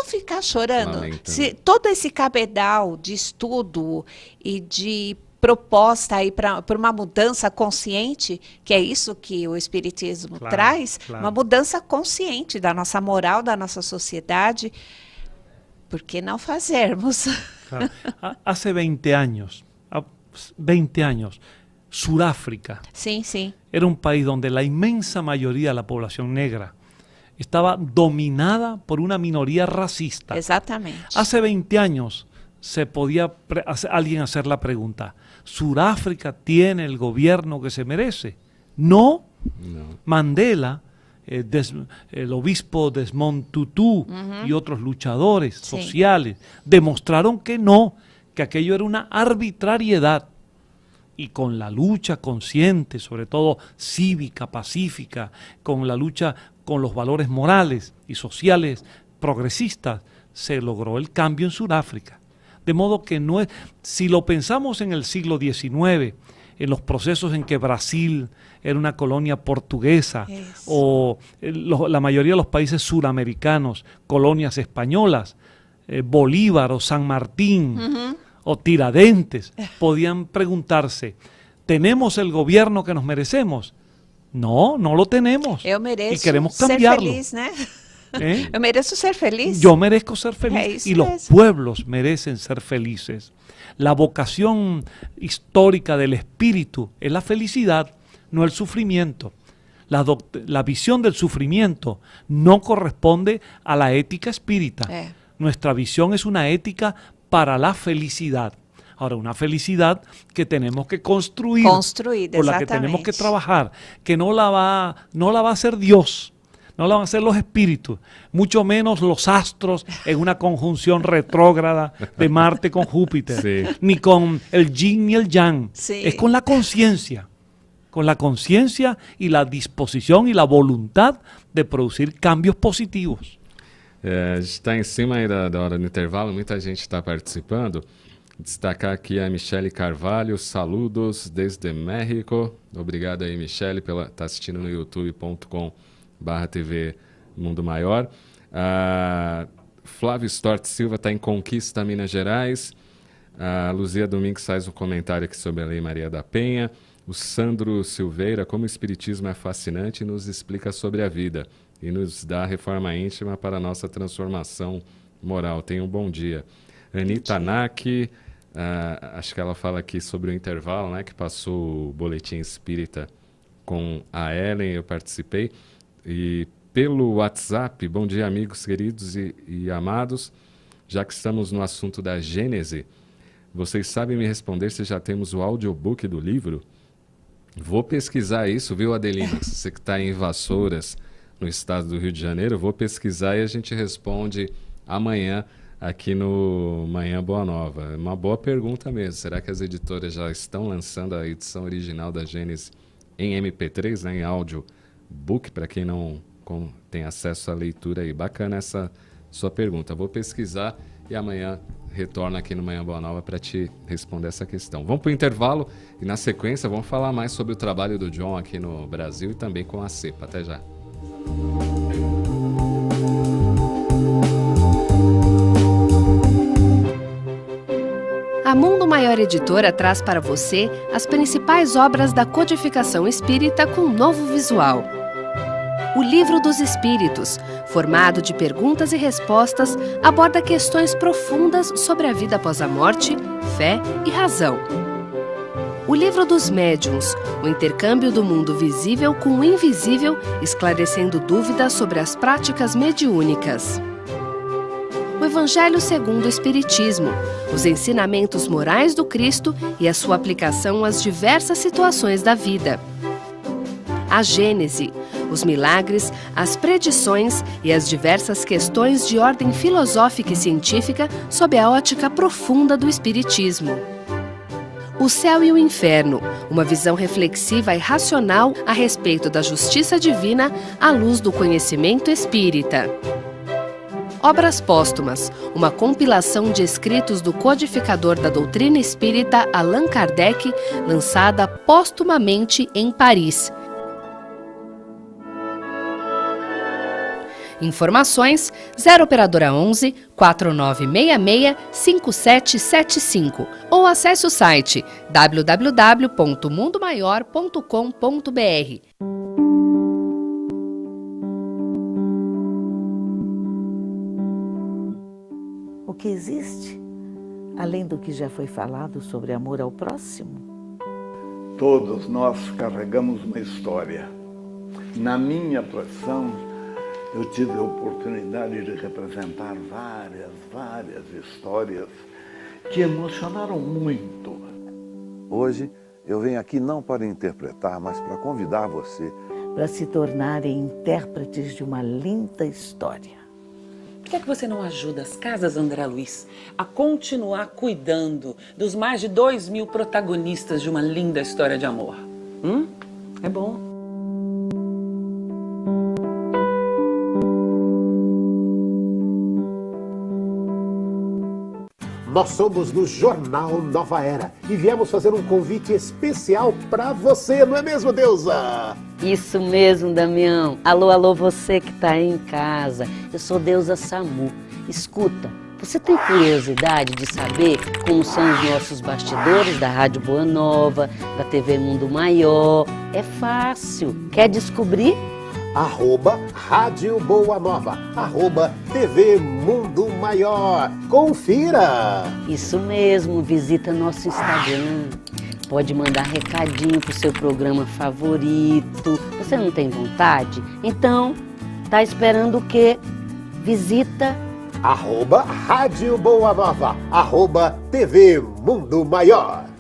ficar chorando. Se todo esse cabedal de estudo e de proposta aí para uma mudança consciente, que é isso que o Espiritismo traz, uma mudança consciente da nossa moral, da nossa sociedade, por que não fazermos? Claro. Hace 20 años, Sudáfrica era un país donde la inmensa mayoría de la población negra estaba dominada por una minoría racista. Exactamente. Hace 20 años se podía alguien hacer la pregunta, ¿Sudáfrica tiene el gobierno que se merece? No. Mandela, el obispo Desmond Tutu y otros luchadores sociales demostraron que no, que aquello era una arbitrariedad. Y con la lucha consciente, sobre todo cívica, pacífica, con la lucha con los valores morales y sociales progresistas, se logró el cambio en Sudáfrica. De modo que no es, si lo pensamos en el siglo XIX, en los procesos en que Brasil era una colonia portuguesa, o la mayoría de los países suramericanos, colonias españolas, Bolívar o San Martín, o Tiradentes, podían preguntarse, ¿tenemos el gobierno que nos merecemos? No, no lo tenemos. Eu mereço y queremos cambiarlo. Ser feliz, né? Eu mereço ser feliz. Yo merezco ser feliz y los pueblos merecen ser felices. La vocación histórica del espíritu es la felicidad, no el sufrimiento. La visión del sufrimiento no corresponde a la ética espírita. Nuestra visión es una ética para la felicidad. Ahora, una felicidad que tenemos que construir por la que tenemos que trabajar, que no la va a hacer Dios, no la van a hacer los espíritus, mucho menos los astros en una conjunción retrógrada de Marte con Júpiter, ni con el yin ni el yang, es con la conciencia y la disposición y la voluntad de producir cambios positivos. A gente está em cima aí da hora do intervalo, muita gente está participando. Destacar aqui a Michele Carvalho, saludos desde México. Obrigado aí, Michele, pela estar assistindo no youtube.com/TV Mundo Maior. Flávio Stort Silva está em Conquista, Minas Gerais. A Luzia Domingues faz um comentário aqui sobre a Lei Maria da Penha. O Sandro Silveira, como o Espiritismo é fascinante, nos explica sobre a vida e nos dá reforma íntima para a nossa transformação moral. Tenha um bom dia. Anita Naki, acho que ela fala aqui sobre o intervalo, né, que passou o Boletim Espírita com a Ellen, eu participei. E pelo WhatsApp, bom dia, amigos queridos e amados. Já que estamos no assunto da Gênese, vocês sabem me responder se já temos o audiobook do livro? Vou pesquisar isso, viu, Adelina? Você que está em Vassouras, no estado do Rio de Janeiro, vou pesquisar e a gente responde amanhã aqui no Manhã Boa Nova. É uma boa pergunta mesmo. Será que as editoras já estão lançando a edição original da Gênese em MP3, né, em audiobook, para quem não tem acesso à leitura aí? Bacana essa sua pergunta. Vou pesquisar e amanhã retorno aqui no Manhã Boa Nova para te responder essa questão. Vamos para o intervalo e na sequência vamos falar mais sobre o trabalho do John aqui no Brasil e também com a CEPA. Até já. A Mundo Maior Editora traz para você as principais obras da codificação espírita com novo visual. O Livro dos Espíritos, formado de perguntas e respostas, aborda questões profundas sobre a vida após a morte, fé e razão. O Livro dos Médiuns, o intercâmbio do mundo visível com o invisível, esclarecendo dúvidas sobre as práticas mediúnicas. O Evangelho segundo o Espiritismo, os ensinamentos morais do Cristo e a sua aplicação às diversas situações da vida. A Gênese, os milagres, as predições e as diversas questões de ordem filosófica e científica sob a ótica profunda do Espiritismo. O Céu e o Inferno, uma visão reflexiva e racional a respeito da justiça divina à luz do conhecimento espírita. Obras Póstumas, uma compilação de escritos do codificador da doutrina espírita Allan Kardec, lançada póstumamente em Paris. Informações 0 operadora 11 4966 5775 ou acesse o site www.mundomaior.com.br. O que existe, além do que já foi falado sobre amor ao próximo? Todos nós carregamos uma história. Na minha profissão, eu tive a oportunidade de representar várias histórias que emocionaram muito. Hoje eu venho aqui não para interpretar, mas para convidar você para se tornarem intérpretes de uma linda história. Por que é que você não ajuda as Casas André Luiz a continuar cuidando dos mais de 2.000 protagonistas de uma linda história de amor? É bom. Nós somos do Jornal Nova Era e viemos fazer um convite especial para você, não é mesmo, Deusa? Isso mesmo, Damião. Alô, você que tá aí em casa. Eu sou Deusa Samu. Escuta, você tem curiosidade de saber como são os nossos bastidores da Rádio Boa Nova, da TV Mundo Maior? É fácil. Quer descobrir? @Rádio Boa Nova, @TV Mundo Maior. Confira! Isso mesmo, visita nosso Instagram. Pode mandar recadinho pro seu programa favorito. Você não tem vontade? Então, tá esperando o quê? Visita @Rádio Boa Nova, @TV Mundo Maior.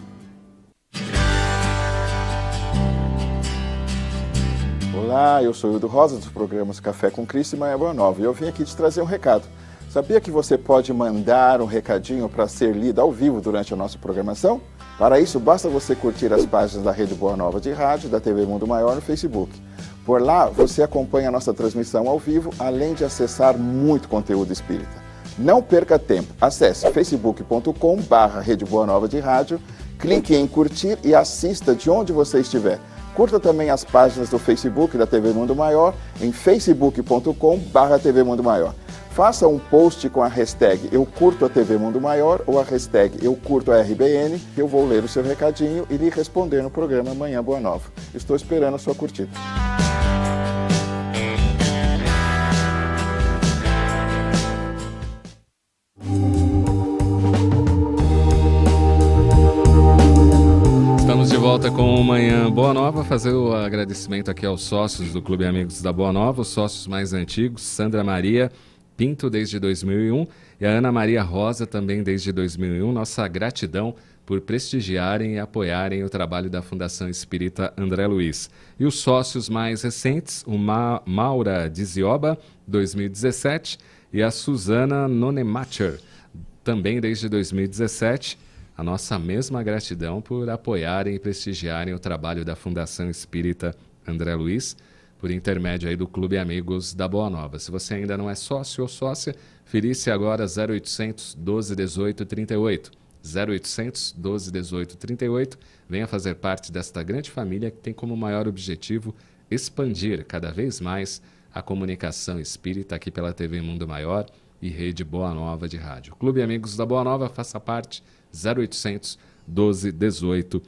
Olá, eu sou o Hildo Rosa dos programas Café com Cristo e Manhã Boa Nova e eu vim aqui te trazer um recado. Sabia que você pode mandar um recadinho para ser lido ao vivo durante a nossa programação? Para isso, basta você curtir as páginas da Rede Boa Nova de Rádio, da TV Mundo Maior no Facebook. Por lá, você acompanha a nossa transmissão ao vivo, além de acessar muito conteúdo espírita. Não perca tempo. Acesse facebook.com/Rede Boa Nova de Rádio, clique em curtir e assista de onde você estiver. Curta também as páginas do Facebook da TV Mundo Maior em facebook.com/TV Mundo Maior. Faça um post com a hashtag Eu Curto a TV Mundo Maior ou a hashtag Eu Curto a RBN, que eu vou ler o seu recadinho e lhe responder no programa Manhã Boa Nova. Estou esperando a sua curtida. Estamos de volta com o Manhã Boa Nova, fazer o agradecimento aqui aos sócios do Clube Amigos da Boa Nova, os sócios mais antigos, Sandra Maria Pinto desde 2001 e a Ana Maria Rosa também desde 2001. Nossa gratidão por prestigiarem e apoiarem o trabalho da Fundação Espírita André Luiz. E os sócios mais recentes, o Maura Dizioba, 2017, e a Suzana Nonemacher, também desde 2017. A nossa mesma gratidão por apoiarem e prestigiarem o trabalho da Fundação Espírita André Luiz, por intermédio aí do Clube Amigos da Boa Nova. Se você ainda não é sócio ou sócia, firie-se agora 0800 12 18 38. 0800 12 18 38. Venha fazer parte desta grande família que tem como maior objetivo expandir cada vez mais a comunicação espírita aqui pela TV Mundo Maior e Rede Boa Nova de Rádio. Clube Amigos da Boa Nova, faça parte, 0800 12 18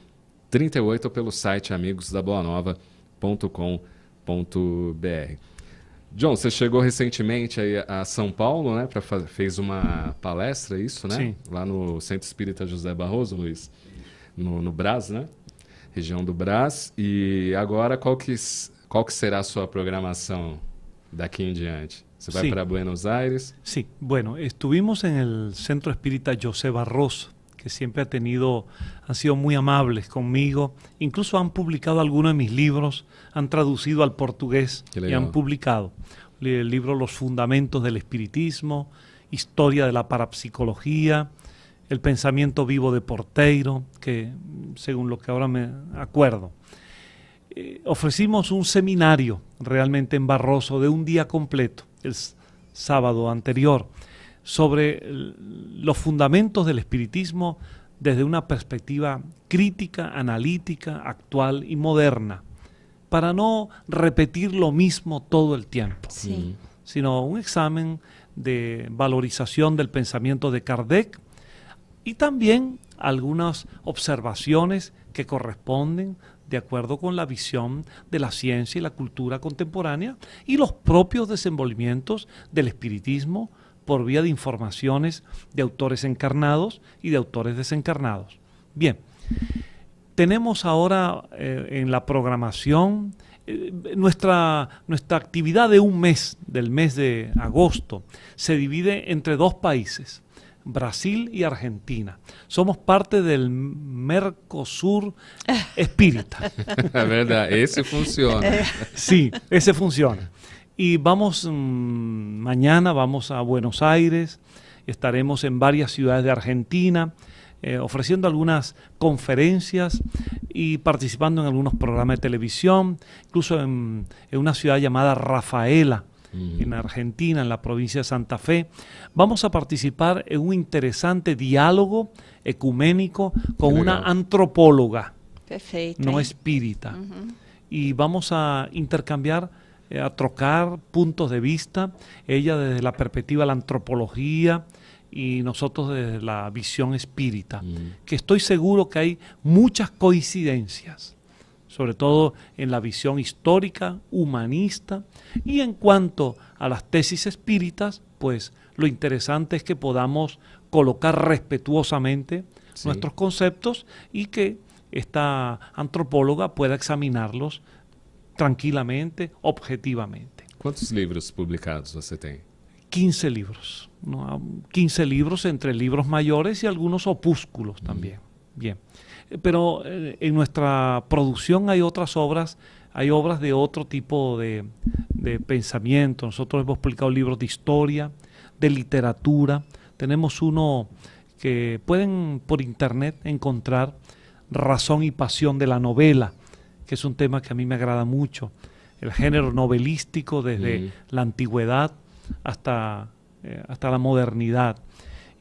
38 ou pelo site amigosdaboanova.com.br. John, você chegou recentemente aí a São Paulo, né? Fez uma palestra, isso, né? Sim. Lá no Centro Espírita José Barroso, Luiz, no Brás, né? Região do Brás. E agora, qual que será a sua programação daqui em diante? ¿Se va para Buenos Aires? Sí, bueno, estuvimos en el Centro Espírita José Barroso, que siempre han sido muy amables conmigo, incluso han publicado algunos de mis libros, han traducido al portugués y han publicado el libro Los Fundamentos del Espiritismo, Historia de la Parapsicología, El Pensamiento Vivo de Porteiro, que según lo que ahora me acuerdo. Ofrecimos un seminario realmente en Barroso de un día completo, el sábado anterior, sobre los fundamentos del espiritismo desde una perspectiva crítica, analítica, actual y moderna, para no repetir lo mismo todo el tiempo, sino un examen de valorización del pensamiento de Kardec y también algunas observaciones que corresponden de acuerdo con la visión de la ciencia y la cultura contemporánea y los propios desenvolvimientos del espiritismo por vía de informaciones de autores encarnados y de autores desencarnados. Bien, tenemos ahora en la programación nuestra actividad de un mes, del mes de agosto, se divide entre dos países, Brasil y Argentina. Somos parte del Mercosur Espírita. La verdad, ese funciona. Sí, ese funciona. Y vamos, mañana vamos a Buenos Aires, estaremos en varias ciudades de Argentina, ofreciendo algunas conferencias y participando en algunos programas de televisión, incluso en una ciudad llamada Rafaela, en Argentina, en la provincia de Santa Fe. Vamos a participar en un interesante diálogo ecuménico con una antropóloga, no espírita. Y vamos a intercambiar, a trocar puntos de vista, ella desde la perspectiva de la antropología y nosotros desde la visión espírita, que estoy seguro que hay muchas coincidencias, sobre todo en la visión histórica, humanista, y en cuanto a las tesis espíritas, pues lo interesante es que podamos colocar respetuosamente nuestros conceptos y que esta antropóloga pueda examinarlos tranquilamente, objetivamente. ¿Cuántos libros publicados você tem? 15 libros, ¿no? 15 libros entre libros mayores y algunos opúsculos también. Bien. Pero en nuestra producción hay otras obras, hay obras de otro tipo de pensamiento. Nosotros hemos publicado libros de historia, de literatura. Tenemos uno que pueden por internet encontrar, Razón y Pasión de la Novela, que es un tema que a mí me agrada mucho. El género novelístico desde la antigüedad hasta la modernidad.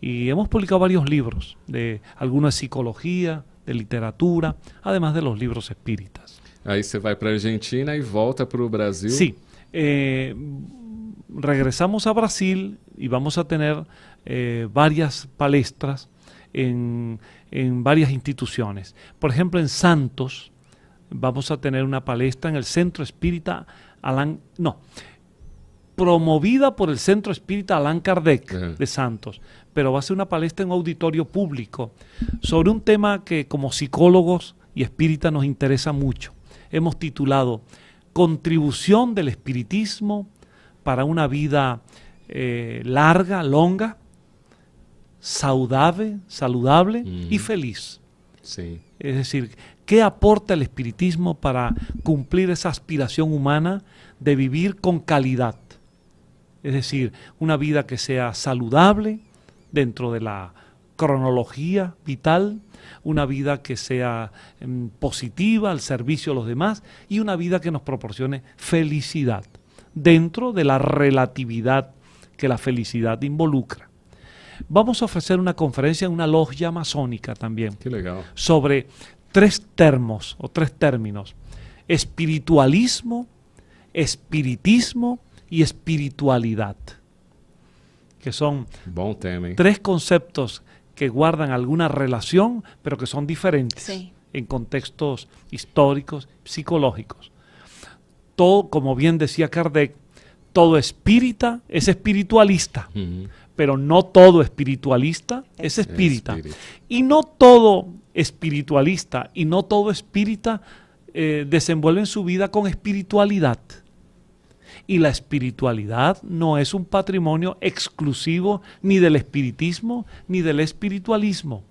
Y hemos publicado varios libros, de algunos de psicología, de literatura, además de los libros espíritas. Aí você vai para a Argentina e volta para o Brasil. Sí, regresamos a Brasil y vamos a tener varias palestras en varias instituciones. Por ejemplo, en Santos vamos a tener una palestra en el Centro Espírita promovida por el Centro Espírita Allan Kardec de Santos, pero va a ser una palestra en un auditorio público sobre un tema que como psicólogos y espíritas nos interesa mucho. Hemos titulado Contribución del espiritismo para una vida longa, saludable y feliz. Sí. Es decir, ¿qué aporta el espiritismo para cumplir esa aspiración humana de vivir con calidad? Es decir, una vida que sea saludable dentro de la cronología vital, una vida que sea positiva al servicio de los demás y una vida que nos proporcione felicidad dentro de la relatividad que la felicidad involucra. Vamos a ofrecer una conferencia en una logia masónica también. Qué legal. Sobre tres términos: espiritualismo, espiritismo y espiritualidad, que son Bom tema, hein? tres conceptos que guardan alguna relación, pero que son diferentes en contextos históricos, psicológicos. Todo, como bien decía Kardec, todo espírita es espiritualista, pero no todo espiritualista es espírita. Y no todo espiritualista y no todo espírita desenvuelven su vida con espiritualidad. Y la espiritualidad no es un patrimonio exclusivo ni del espiritismo ni del espiritualismo.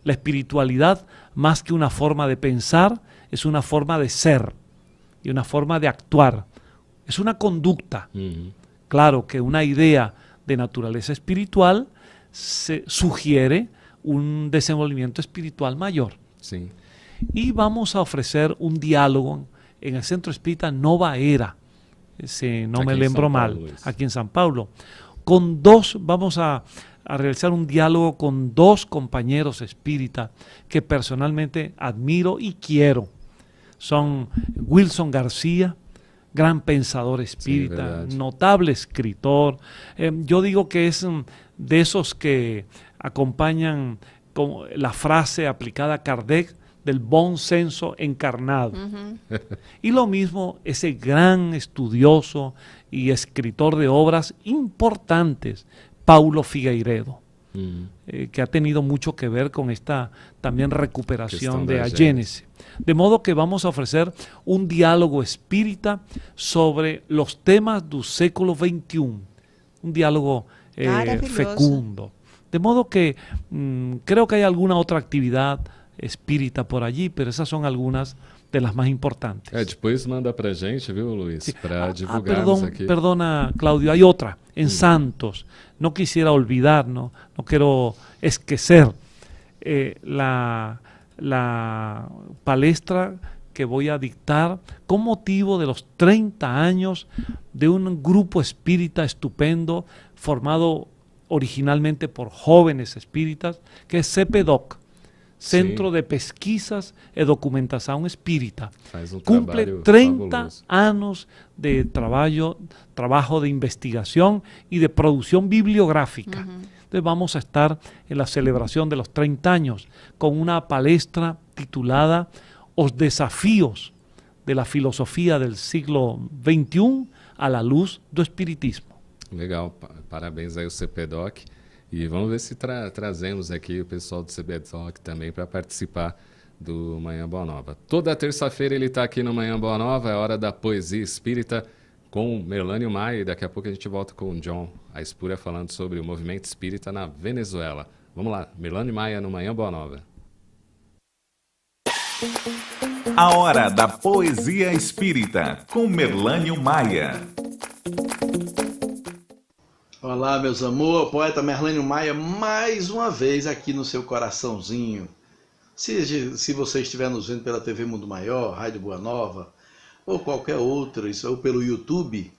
La espiritualidad, más que una forma de pensar, es una forma de ser y una forma de actuar. Es una conducta. Claro que una idea de naturaleza espiritual se sugiere un desenvolvimiento espiritual mayor. Sí. Y vamos a ofrecer un diálogo en el Centro Espírita Nova Era, si no me lembro mal, aquí en San Paulo. Vamos a realizar un diálogo con 2 compañeros espíritas que personalmente admiro y quiero. Son Wilson García, gran pensador espírita, notable escritor. Yo digo que es de esos que acompañan con la frase aplicada a Kardec del bon senso encarnado. Y lo mismo ese gran estudioso y escritor de obras importantes, Paulo Figueiredo, que ha tenido mucho que ver con esta también recuperación de Agénese. De modo que vamos a ofrecer un diálogo espírita sobre los temas del século XXI, un diálogo fecundo. De modo que creo que hay alguna otra actividad espírita por allí, pero esas son algunas de las más importantes. Depois manda pra gente, viu, Luis, para divulgarmos aquí. Perdona, Claudio, hay otra en Santos. No quisiera olvidar, no quiero esquecer la palestra que voy a dictar con motivo de los 30 años de un grupo espírita estupendo formado originalmente por jóvenes espíritas, que es CEPEDOC, Centro de Pesquisas e Documentação Espírita. Cumple 30 años de trabajo de investigación y de producción bibliográfica. Entonces vamos a estar en la celebración de los 30 años con una palestra titulada Os desafíos de la filosofía del siglo XXI a la luz do Espiritismo. Legal, parabéns aí ao CEPEDOC. E vamos ver se trazemos aqui o pessoal do CEPEDOC também para participar do Manhã Boa Nova. Toda terça-feira ele está aqui no Manhã Boa Nova, é hora da poesia espírita com Merlânio Maia, e daqui a pouco a gente volta com o John, a Espúria, falando sobre o movimento espírita na Venezuela. Vamos lá, Merlânio Maia no Manhã Boa Nova. A hora da poesia espírita com Merlânio Maia. Olá, meus amores, poeta Merlânio Maia, mais uma vez aqui no seu coraçãozinho. Se você estiver nos vendo pela TV Mundo Maior, Rádio Boa Nova, ou qualquer outra, ou pelo YouTube,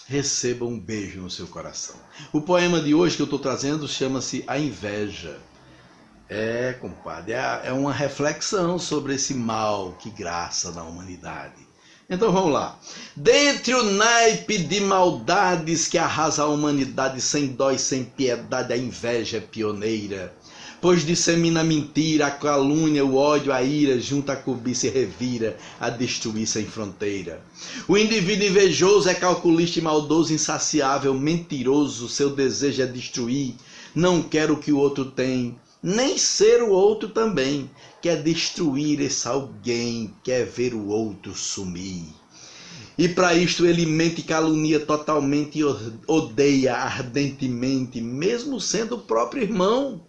receba um beijo no seu coração. O poema de hoje que eu estou trazendo chama-se A Inveja. Compadre, é uma reflexão sobre esse mal que graça na humanidade. Então vamos lá. Dentre o naipe de maldades que arrasa a humanidade sem dó e sem piedade, a inveja é pioneira, pois dissemina a mentira, a calúnia, o ódio, a ira, junta a cobiça e revira a destruir sem fronteira. O indivíduo invejoso é calculista e maldoso, insaciável, mentiroso, seu desejo é destruir, não quer o que o outro tem, nem ser o outro também. Quer destruir esse alguém, quer ver o outro sumir. E para isto ele mente e calunia totalmente e odeia ardentemente, mesmo sendo o próprio irmão.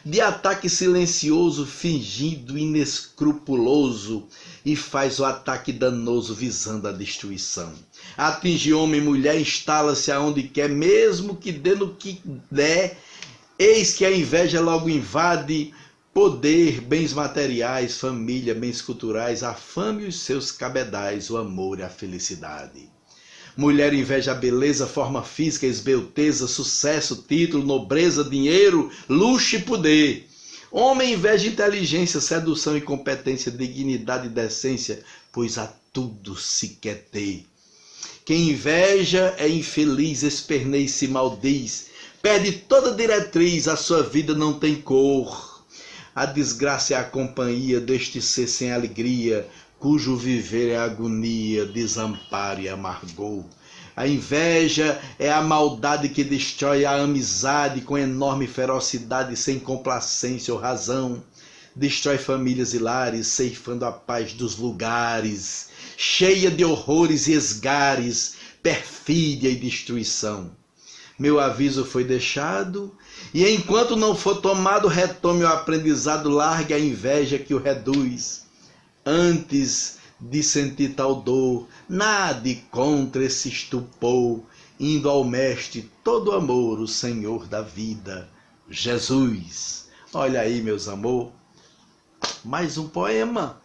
De ataque silencioso, fingido, inescrupuloso, e faz o ataque danoso visando a destruição. Atinge homem e mulher, instala-se aonde quer, mesmo que dê no que der. Eis que a inveja logo invade poder, bens materiais, família, bens culturais, a fama e os seus cabedais, o amor e a felicidade. Mulher inveja a beleza, forma física, esbelteza, sucesso, título, nobreza, dinheiro, luxo e poder. Homem inveja inteligência, sedução e competência, dignidade e decência, pois a tudo se quer ter. Quem inveja é infeliz, esperneia e se maldiz, Perde toda diretriz, a sua vida não tem cor. A desgraça é a companhia deste ser sem alegria, cujo viver é agonia, desamparo e amargor. A inveja é a maldade que destrói a amizade com enorme ferocidade, sem complacência ou razão. Destrói famílias e lares, ceifando a paz dos lugares, cheia de horrores e esgares, perfídia e destruição. Meu aviso foi deixado, e enquanto não for tomado, retome o aprendizado, largue a inveja que o reduz. Antes de sentir tal dor, nade contra esse estupor, indo ao mestre todo amor, o Senhor da vida, Jesus. Olha aí, meus amor, mais um poema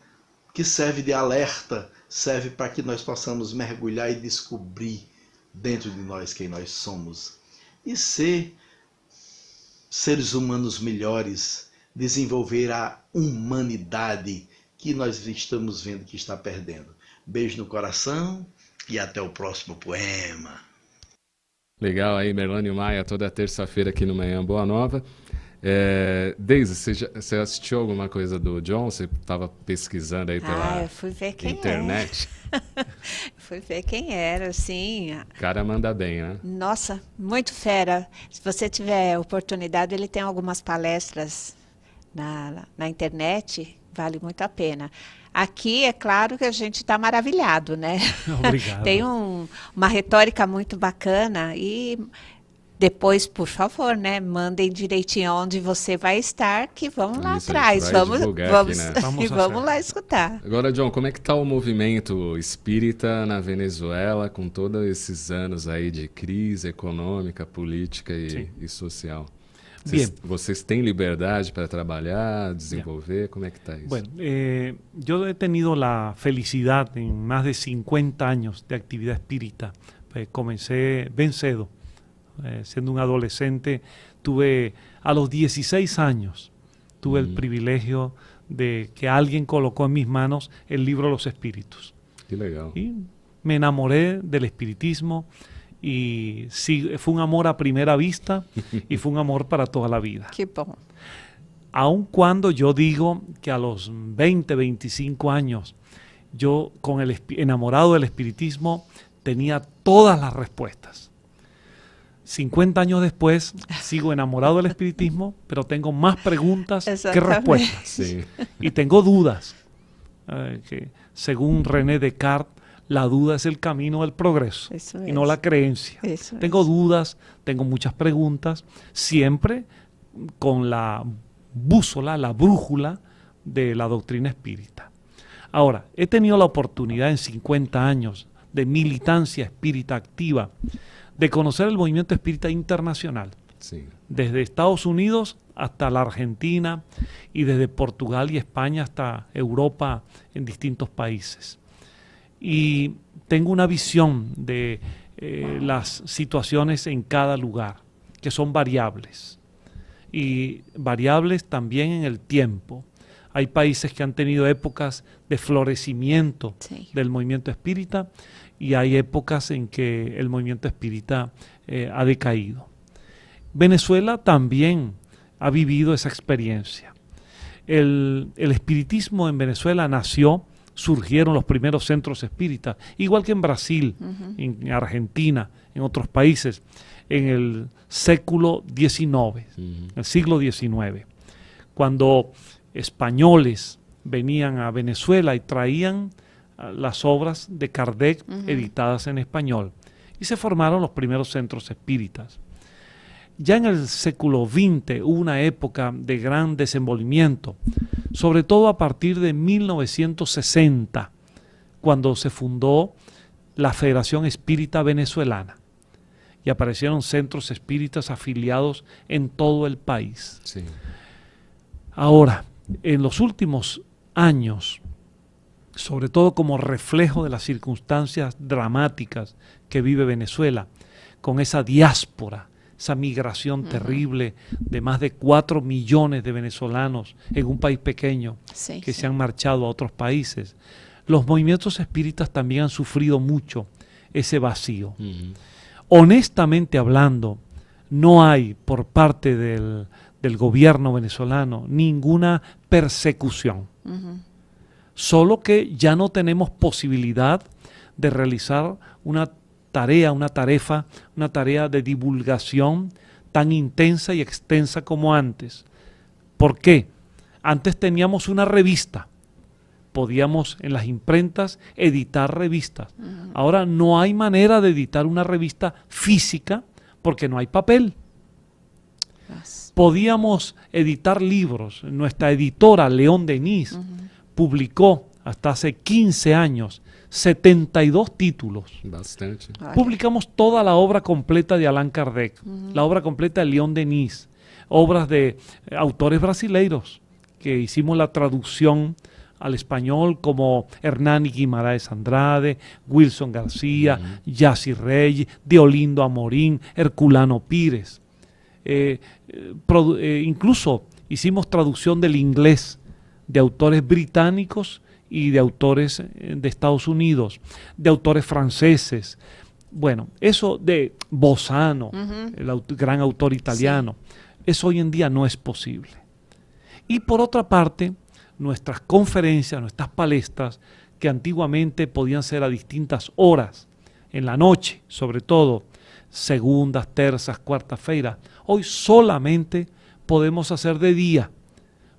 que serve de alerta, serve para que nós possamos mergulhar e descobrir dentro de nós quem nós somos e ser seres humanos melhores, desenvolver a humanidade que nós estamos vendo que está perdendo. Beijo no coração e até o próximo poema. Legal aí, Merlânio Maia, toda terça-feira aqui no Manhã Boa Nova. Deise, você assistiu alguma coisa do John? Você estava pesquisando aí pela eu fui ver quem internet? Fui ver quem era, sim. O cara manda bem, né? Nossa, muito fera. Se você tiver oportunidade, ele tem algumas palestras na internet, vale muito a pena. Aqui, é claro que a gente está maravilhado, né? Obrigado. Tem uma retórica muito bacana e depois, por favor, né, mandem direitinho onde você vai estar, que vamos lá atrás, vamos aqui, né? vamos lá escutar. Agora, John, como é que está o movimento espírita na Venezuela com todos esses anos aí de crise econômica, política e social? ¿Vocês têm liberdade para trabalhar, desenvolver? ¿Cómo es que está eso? Bueno, yo he tenido la felicidad en más de 50 años de actividad espírita. Comencé bien cedo, siendo un adolescente. A los 16 años, tuve el privilegio de que alguien colocó en mis manos el libro Los Espíritus. Qué legal. Y me enamoré del espiritismo. Y sí, fue un amor a primera vista y fue un amor para toda la vida. Qué bon. Aun cuando yo digo que a los 20, 25 años, yo enamorado del espiritismo tenía todas las respuestas. 50 años después sigo enamorado del espiritismo, pero tengo más preguntas que respuestas. Sí. Y tengo dudas. Que según René Descartes, la duda es el camino del progreso y no la creencia. Tengo dudas, tengo muchas preguntas, siempre con la bússola, la brújula de la doctrina espírita. Ahora, he tenido la oportunidad en 50 años de militancia espírita activa de conocer el movimiento espírita internacional. Sí. Desde Estados Unidos hasta la Argentina y desde Portugal y España hasta Europa en distintos países. Y tengo una visión de las situaciones en cada lugar, que son variables. Y variables también en el tiempo. Hay países que han tenido épocas de florecimiento del movimiento espírita y hay épocas en que el movimiento espírita ha decaído. Venezuela también ha vivido esa experiencia. El espiritismo en Venezuela surgieron los primeros centros espíritas, igual que en Brasil, en Argentina, en otros países, en el século XIX, el siglo XIX, cuando españoles venían a Venezuela y traían las obras de Kardec editadas en español, y se formaron los primeros centros espíritas. Ya en el século XX hubo una época de gran desenvolvimiento, sobre todo a partir de 1960, cuando se fundó la Federación Espírita Venezolana y aparecieron centros espíritas afiliados en todo el país. Sí. Ahora, en los últimos años, sobre todo como reflejo de las circunstancias dramáticas que vive Venezuela, con esa diáspora, esa migración terrible de más de 4 millones de venezolanos en un país pequeño que se han marchado a otros países. Los movimientos espíritas también han sufrido mucho ese vacío. Honestamente hablando, no hay por parte del gobierno venezolano ninguna persecución. Solo que ya no tenemos posibilidad de realizar una tarea de divulgación tan intensa y extensa como antes. ¿Por qué? Antes teníamos una revista, podíamos en las imprentas editar revistas. Ahora no hay manera de editar una revista física porque no hay papel. Podíamos editar libros. Nuestra editora, León Denis, publicó hasta hace 15 años 72 títulos. Bastante. Publicamos toda la obra completa de Allan Kardec, la obra completa de León Denis, obras de autores brasileiros que hicimos la traducción al español como Hernani Guimaraes Andrade, Wilson García, Yassi Reyes, Deolindo Amorín, Herculano Pires. Incluso hicimos traducción del inglés de autores británicos y de autores de Estados Unidos, de autores franceses. Bueno, eso de Bozzano, el gran autor italiano, eso hoy en día no es posible. Y por otra parte, nuestras conferencias, nuestras palestras, que antiguamente podían ser a distintas horas, en la noche, sobre todo, segundas, terzas, cuartas-feiras, hoy solamente podemos hacer de día,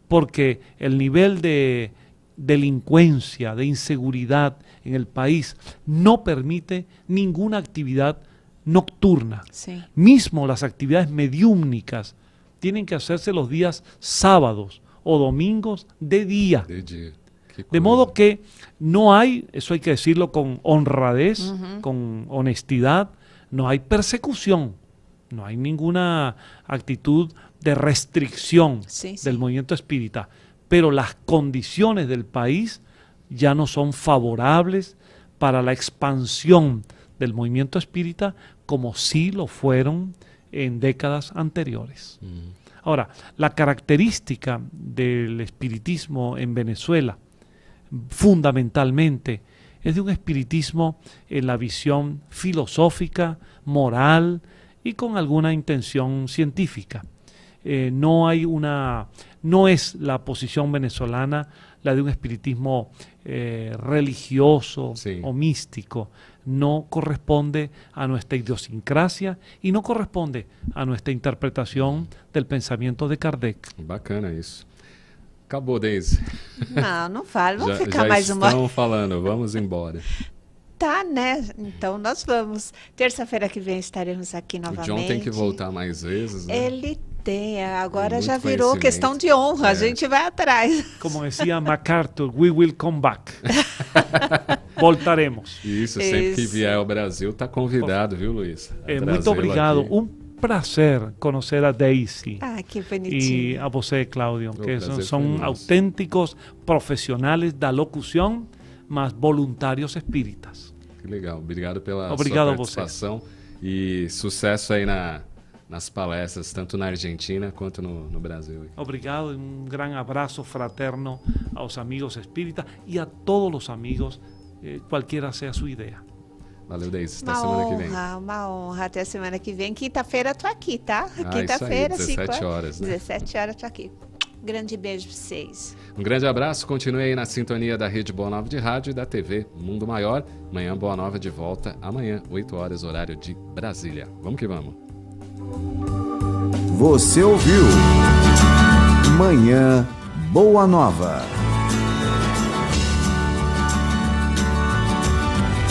porque el nivel de delincuencia, de inseguridad en el país no permite ninguna actividad nocturna. Mismo las actividades mediúmnicas tienen que hacerse los días sábados o domingos de día. De modo que no hay, eso hay que decirlo con honradez, con honestidad, no hay persecución, no hay ninguna actitud de restricción del movimiento espírita, pero las condiciones del país ya no son favorables para la expansión del movimiento espírita como sí lo fueron en décadas anteriores. Ahora, la característica del espiritismo en Venezuela, fundamentalmente, es de un espiritismo en la visión filosófica, moral y con alguna intención científica. No es la posición venezolana la de un espiritismo religioso o místico. No corresponde a nuestra idiosincrasia y no corresponde a nuestra interpretación del pensamiento de Kardec. Bacana isso. Acabou, Deise. Não fala, vamos ficar mais uma hora. Já estão falando, vamos embora. Tá, né? Então nós vamos. Terça-feira que vem estaremos aqui novamente. O John tem que voltar mais vezes, né? Ele tem, agora já virou questão de honra, a gente vai atrás. Como decía MacArthur, we will come back. Voltaremos. Isso, sempre que vier ao Brasil, está convidado, viu, Luiz? Muito obrigado. Aqui. Prazer conhecer a Daisy que bonitinho. E a você, Cláudio, que são autênticos profissionais da locução, mas voluntários espíritas. Que legal, obrigado pela sua participação e sucesso aí nas palestras, tanto na Argentina quanto no Brasil. Obrigado e grande abraço fraterno aos amigos espíritas e a todos os amigos, qualquer seja sua ideia. Valeu, Deise. Até semana que vem. Uma honra. Até semana que vem. Quinta-feira eu tô aqui, tá? Quinta-feira, 17 horas, né? 17 horas eu tô aqui. Grande beijo pra vocês. Um grande abraço. Continue aí na sintonia da Rede Boa Nova de Rádio e da TV Mundo Maior. Amanhã, Boa Nova de volta. Amanhã, 8 horas, horário de Brasília. Vamos que vamos. Você ouviu Manhã Boa Nova.